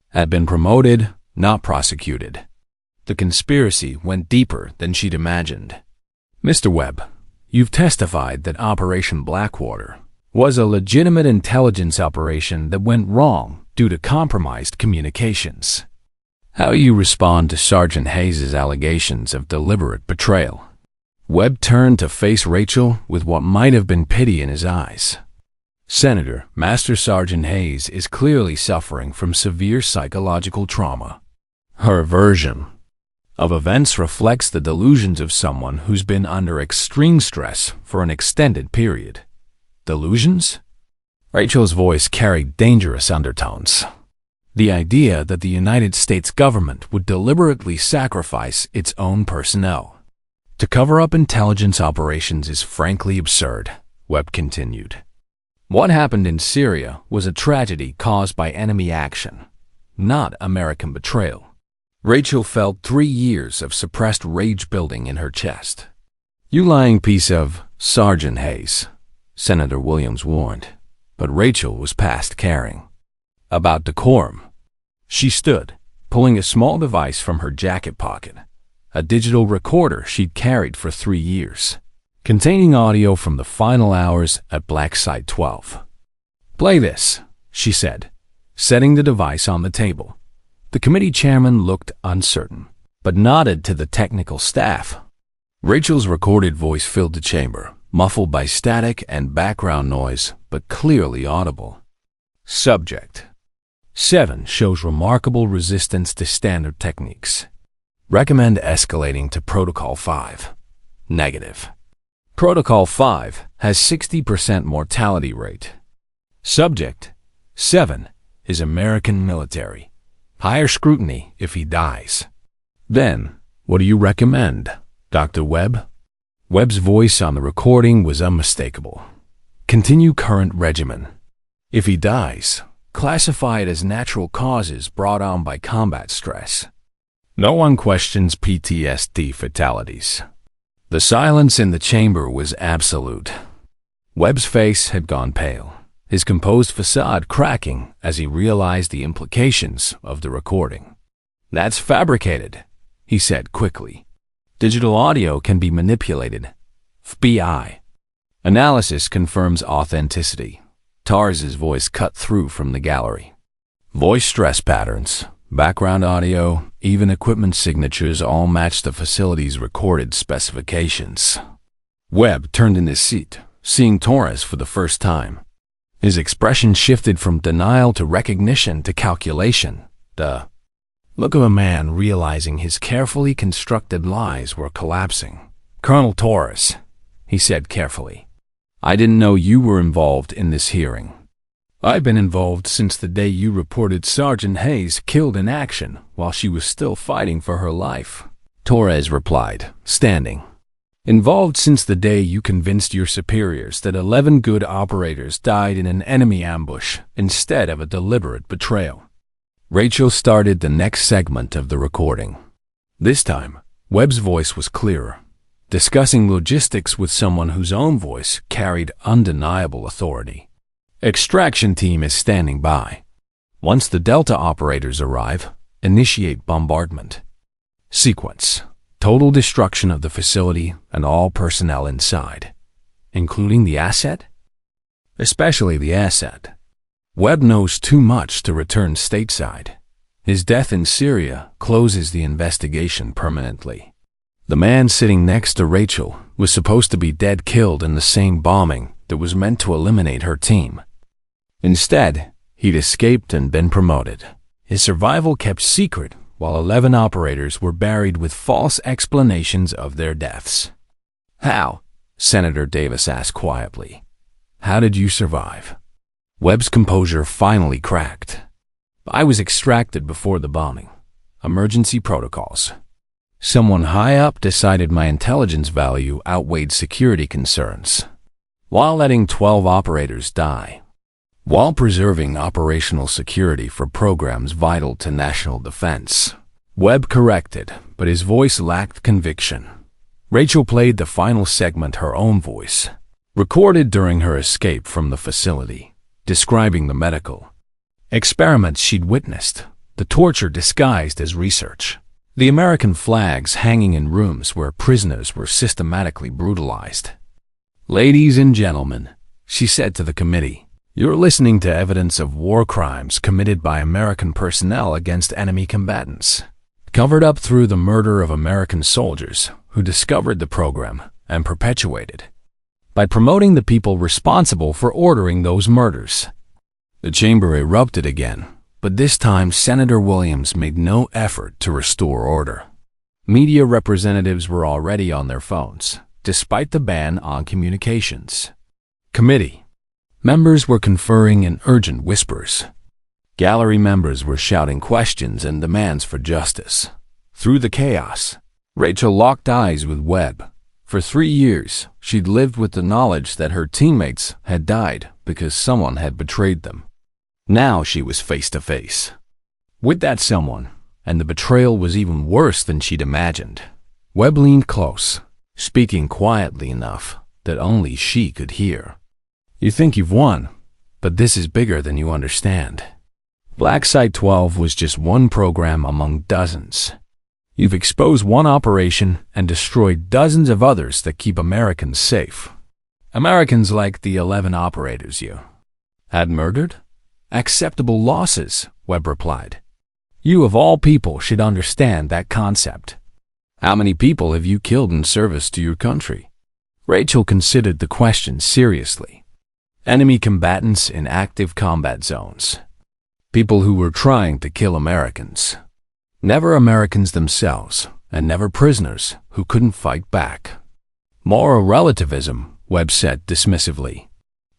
had been promoted, not prosecuted. The conspiracy went deeper than she'd imagined. "Mr. Webb, you've testified that Operation Blackwater was a legitimate intelligence operation that went wrong due to compromised communications. How do you respond to Sergeant Hayes' allegations of deliberate betrayal?" Webb turned to face Rachel with what might have been pity in his eyes. "Senator, Master Sergeant Hayes is clearly suffering from severe psychological trauma. Her version of events reflects the delusions of someone who's been under extreme stress for an extended period." "Delusions?" Rachel's voice carried dangerous undertones. The idea that the United States government would deliberately sacrifice its own personnel to cover up intelligence operations is frankly absurd, Webb continued. "What happened in Syria was a tragedy caused by enemy action, not American betrayal." Rachel felt 3 years of suppressed rage building in her chest. "You lying piece of..." "Sergeant Hayes," Senator Williams warned, but Rachel was past caring about decorum. She stood, pulling a small device from her jacket pocket, a digital recorder she'd carried for 3 years, containing audio from the final hours at Black Site 12. "Play this," she said, setting the device on the table. The committee chairman looked uncertain, but nodded to the technical staff. Rachel's recorded voice filled the chamber, muffled by static and background noise, but clearly audible. Subject: 7 shows remarkable resistance to standard techniques. Recommend escalating to Protocol 5. Negative. Protocol 5 has 60% mortality rate. Subject: 7 is American military. Higher scrutiny if he dies. "Then, what do you recommend, Dr. Webb?" Webb's voice on the recording was unmistakable. "Continue current regimen. If he dies, classify it as natural causes brought on by combat stress. No one questions PTSD fatalities." The silence in the chamber was absolute. Webb's face had gone pale, his composed facade cracking as he realized the implications of the recording. "That's fabricated," he said quickly. "Digital audio can be manipulated. FBI analysis confirms authenticity." Tarz's voice cut through from the gallery. "Voice stress patterns, background audio, even equipment signatures all match the facility's recorded specifications." Webb turned in his seat, seeing Torres for the first time. His expression shifted from denial to recognition to calculation, the look of a man realizing his carefully constructed lies were collapsing. "Colonel Torres," he said carefully, "I didn't know you were involved in this hearing." "I've been involved since the day you reported Sergeant Hayes killed in action while she was still fighting for her life," Torres replied, standing. "Involved since the day you convinced your superiors that 11 good operators died in an enemy ambush instead of a deliberate betrayal." Rachel started the next segment of the recording. This time, Webb's voice was clearer. discussing logistics with someone whose own voice carried undeniable authority. Extraction team is standing by. Once the Delta operators arrive, initiate bombardment. Sequence: total destruction of the facility and all personnel inside, including the asset? Especially the asset. Webb knows too much to return stateside. His death in Syria closes the investigation permanently. The man sitting next to Rachel was supposed to be dead killed in the same bombing that was meant to eliminate her team. Instead, he'd escaped and been promoted. His survival kept secret while 11 operators were buried with false explanations of their deaths. "How?" Senator Davis asked quietly. "How did you survive?" Webb's composure finally cracked. "I was extracted before the bombing. Emergency protocols. Someone high up decided my intelligence value outweighed security concerns, while letting 12 operators die, while preserving operational security for programs vital to national defense." Webb corrected, but his voice lacked conviction. Rachel played the final segment her own voice, recorded during her escape from the facility, describing the medical experiments she'd witnessed, the torture disguised as research, the American flags hanging in rooms where prisoners were systematically brutalized. "Ladies and gentlemen," she said to the committee, "you're listening to evidence of war crimes committed by American personnel against enemy combatants, covered up through the murder of American soldiers who discovered the program and perpetuated, by promoting the people responsible for ordering those murders." The chamber erupted again, but this time Senator Williams made no effort to restore order. Media representatives were already on their phones, despite the ban on communications. Committee members were conferring in urgent whispers. Gallery members were shouting questions and demands for justice. Through the chaos, Rachel locked eyes with Webb. For 3 years, she'd lived with the knowledge that her teammates had died because someone had betrayed them. Now she was face to face with that someone, and the betrayal was even worse than she'd imagined. Webb leaned close, speaking quietly enough that only she could hear. "You think you've won, but this is bigger than you understand. Black Site 12 was just one program among dozens. You've exposed one operation and destroyed dozens of others that keep Americans safe. Americans like the 11 operators you had murdered? Acceptable losses," Webb replied. "You of all people should understand that concept. How many people have you killed in service to your country?" Rachel considered the question seriously. Enemy combatants in active combat zones. People who were trying to kill Americans. Never Americans themselves, and never prisoners who couldn't fight back. "Moral relativism," Webb said dismissively.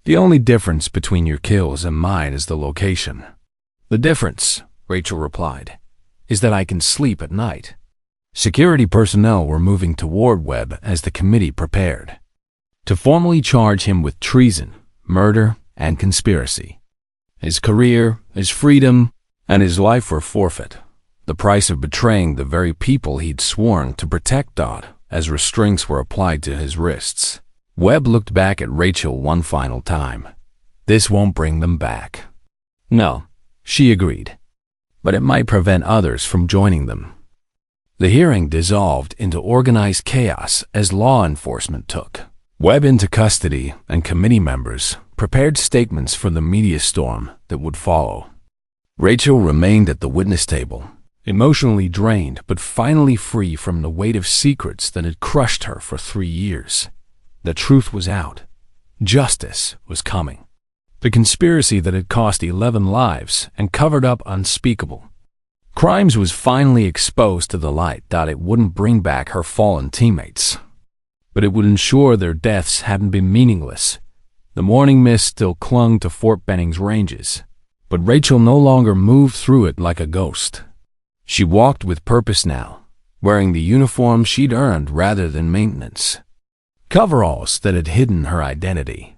"The only difference between your kills and mine is the location." "The difference," Rachel replied, "is that I can sleep at night." Security personnel were moving toward Webb as the committee prepared to formally charge him with treason, murder, and conspiracy. His career, his freedom, and his life were forfeit, the price of betraying the very people he'd sworn to protect. As restraints were applied to his wrists, Webb looked back at Rachel one final time. "This won't bring them back." "No," she agreed, "but it might prevent others from joining them." The hearing dissolved into organized chaos as law enforcement took Webb into custody, and committee members prepared statements for the media storm that would follow. Rachel remained at the witness table, emotionally drained but finally free from the weight of secrets that had crushed her for 3 years. The truth was out. Justice was coming. The conspiracy that had cost 11 lives and covered up unspeakable crimes was finally exposed to the light. It wouldn't bring back her fallen teammates, but it would ensure their deaths hadn't been meaningless. The morning mist still clung to Fort Benning's ranges, but Rachel no longer moved through it like a ghost. She walked with purpose now, wearing the uniform she'd earned rather than maintenance. Coveralls that had hidden her identity.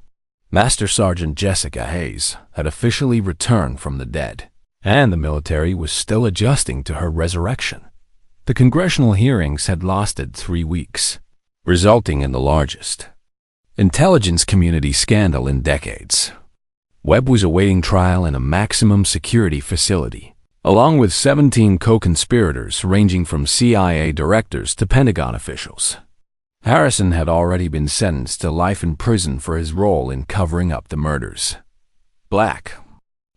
Master Sergeant Jessica Hayes had officially returned from the dead, and the military was still adjusting to her resurrection. The congressional hearings had lasted 3 weeks. resulting in the largest intelligence community scandal in decades. Webb was awaiting trial in a maximum security facility, along with 17 co-conspirators ranging from CIA directors to Pentagon officials. Harrison had already been sentenced to life in prison for his role in covering up the murders. Black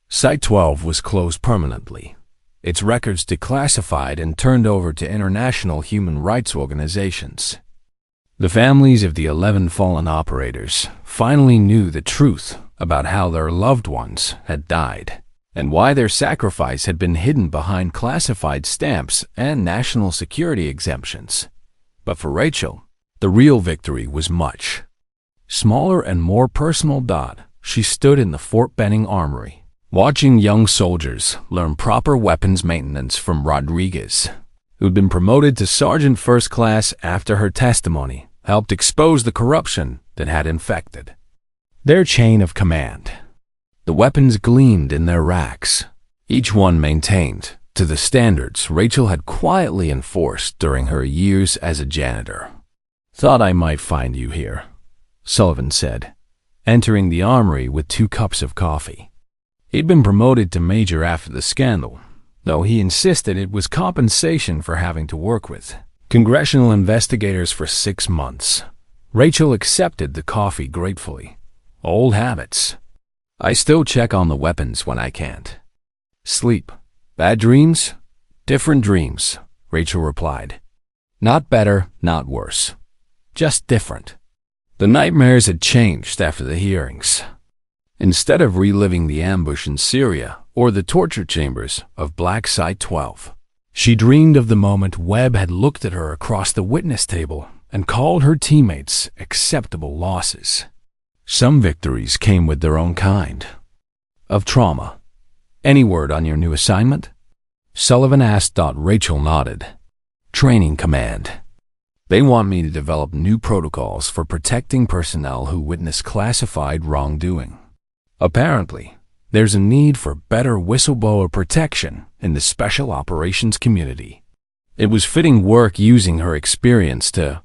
Site 12 was closed permanently, its records declassified and turned over to international human rights organizations. The families of the 11 fallen operators finally knew the truth about how their loved ones had died, and why their sacrifice had been hidden behind classified stamps and national security exemptions. But for Rachel, the real victory was much smaller and more personal. She stood in the Fort Benning Armory, watching young soldiers learn proper weapons maintenance from Rodriguez, who'd been promoted to Sergeant First Class after her testimony helped expose the corruption that had infected their chain of command. The weapons gleamed in their racks, each one maintained to the standards Rachel had quietly enforced during her years as a janitor. "Thought I might find you here," Sullivan said, entering the armory with 2 cups of coffee. He'd been promoted to major after the scandal, though he insisted it was compensation for having to work with congressional investigators for 6 months. Rachel accepted the coffee gratefully. Old habits. "I still check on the weapons when I can't." "Sleep. Bad dreams?" "Different dreams," Rachel replied. "Not better, not worse. Just different." The nightmares had changed after the hearings. Instead of reliving the ambush in Syria or the torture chambers of Black Site 12, she dreamed of the moment Webb had looked at her across the witness table and called her teammates acceptable losses. Some victories came with their own kind of trauma. "Any word on your new assignment?" Sullivan asked. Rachel nodded. "Training command. They want me to develop new protocols for protecting personnel who witness classified wrongdoing. Apparently, there's a need for better whistleblower protection in the special operations community." It was fitting work using her experience to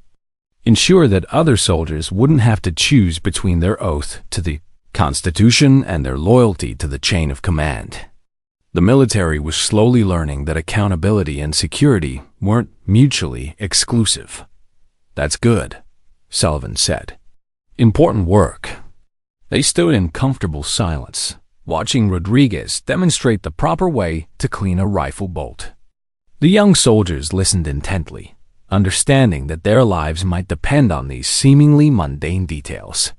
ensure that other soldiers wouldn't have to choose between their oath to the Constitution and their loyalty to the chain of command. The military was slowly learning that accountability and security weren't mutually exclusive. "That's good," Sullivan said. "Important work." They stood in comfortable silence, watching Rodriguez demonstrate the proper way to clean a rifle bolt. The young soldiers listened intently, understanding that their lives might depend on these seemingly mundane details.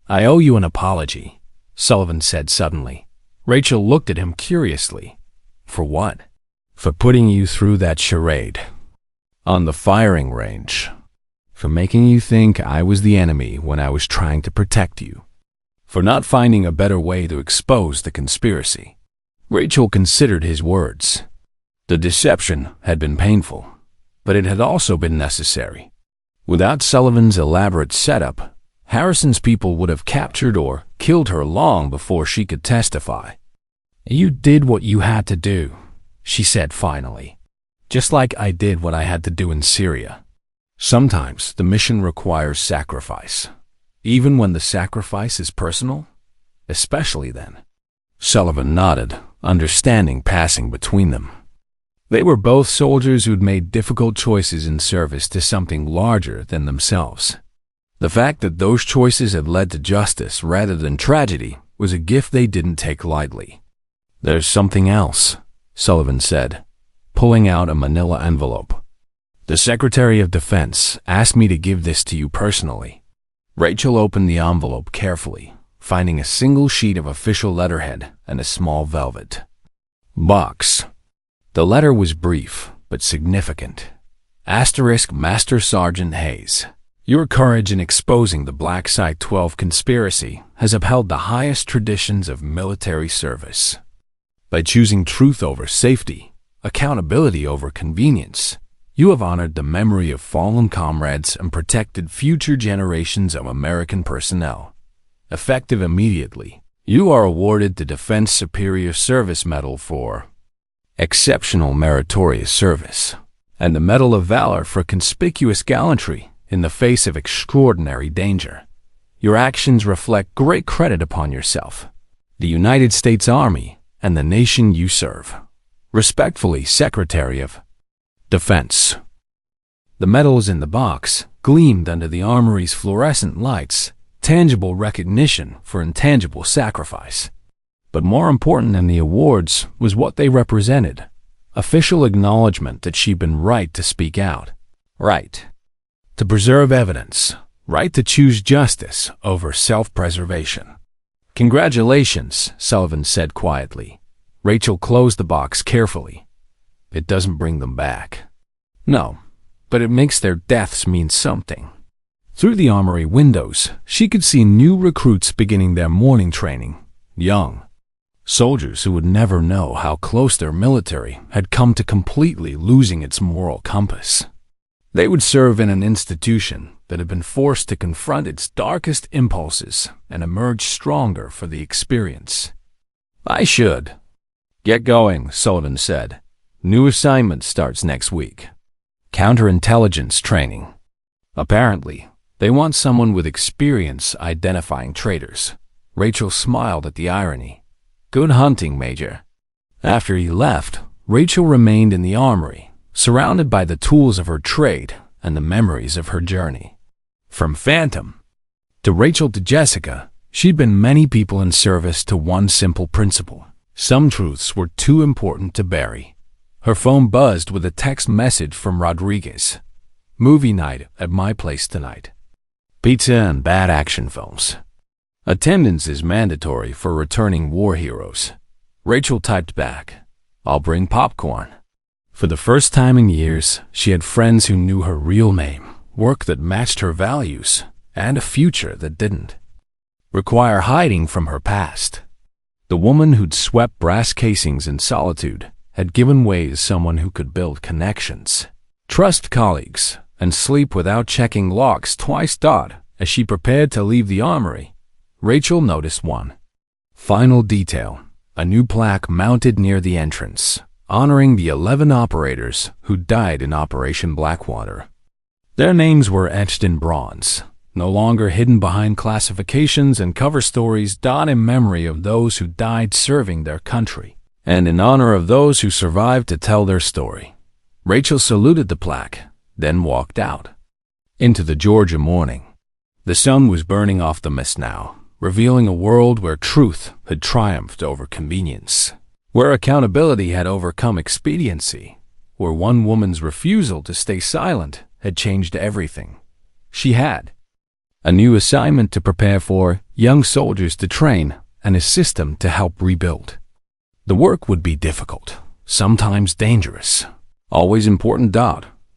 "I owe you an apology," Sullivan said suddenly. Rachel looked at him curiously. "For what?" "For putting you through that charade on the firing range. For making you think I was the enemy when I was trying to protect you. For not finding a better way to expose the conspiracy." Rachel considered his words. The deception had been painful, but it had also been necessary. Without Sullivan's elaborate setup, Harrison's people would have captured or killed her long before she could testify. "You did what you had to do," she said finally. "Just like I did what I had to do in Syria. Sometimes the mission requires sacrifice, even when the sacrifice is personal, especially then." Sullivan nodded, understanding passing between them. They were both soldiers who'd made difficult choices in service to something larger than themselves. The fact that those choices had led to justice rather than tragedy was a gift they didn't take lightly. "There's something else," Sullivan said, pulling out a manila envelope. "The Secretary of Defense asked me to give this to you personally." Rachel opened the envelope carefully, finding a single sheet of official letterhead and a small velvet box. The letter was brief but significant. *, Master Sergeant Hayes. Your courage in exposing the Black Site 12 conspiracy has upheld the highest traditions of military service. By choosing truth over safety, accountability over convenience, you have honored the memory of fallen comrades and protected future generations of American personnel. Effective immediately, you are awarded the Defense Superior Service Medal for exceptional meritorious service and the Medal of Valor for conspicuous gallantry in the face of extraordinary danger. Your actions reflect great credit upon yourself, the United States Army, and the nation you serve. Respectfully, Secretary of Defense. The medals in the box gleamed under the armory's fluorescent lights, tangible recognition for intangible sacrifice. But more important than the awards was what they represented: official acknowledgement that she'd been right to speak out, right to preserve evidence, right to choose justice over self-preservation. "Congratulations," Sullivan said quietly. Rachel closed the box carefully. "It doesn't bring them back." "No, but it makes their deaths mean something." Through the armory windows, she could see new recruits beginning their morning training, young soldiers who would never know how close their military had come to completely losing its moral compass. They would serve in an institution that had been forced to confront its darkest impulses and emerge stronger for the experience. "I should get going," Sullivan said. "New assignment starts next week. Counterintelligence training. Apparently, they want someone with experience identifying traitors." Rachel smiled at the irony. "Good hunting, Major." After he left, Rachel remained in the armory, surrounded by the tools of her trade and the memories of her journey. From Phantom to Rachel to Jessica, she'd been many people in service to one simple principle. Some truths were too important to bury. Her phone buzzed with a text message from Rodriguez. "Movie night at my place tonight. Pizza and bad action films. Attendance is mandatory for returning war heroes." Rachel typed back, "I'll bring popcorn." For the first time in years, she had friends who knew her real name, work that matched her values, and a future that didn't require hiding from her past. The woman who'd swept brass casings in solitude had given way to someone who could build connections, trust colleagues, and sleep without checking locks twice. As she prepared to leave the armory, Rachel noticed one final detail: a new plaque mounted near the entrance, honoring the 11 operators who died in Operation Blackwater. Their names were etched in bronze, no longer hidden behind classifications and cover stories. In memory of those who died serving their country, and in honor of those who survived to tell their story. Rachel saluted the plaque, then walked out into the Georgia morning. The sun was burning off the mist now, revealing a world where truth had triumphed over convenience, where accountability had overcome expediency, where one woman's refusal to stay silent had changed everything. She had a new assignment to prepare for, young soldiers to train, and a system to help rebuild. The work would be difficult, sometimes dangerous, always important.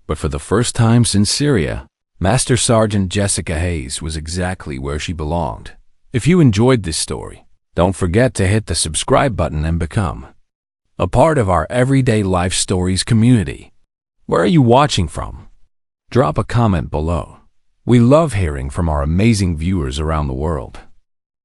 But for the first time since Syria, Master Sergeant Jessica Hayes was exactly where she belonged. If you enjoyed this story, don't forget to hit the subscribe button and become a part of our Everyday Life Stories community. Where are you watching from? Drop a comment below. We love hearing from our amazing viewers around the world.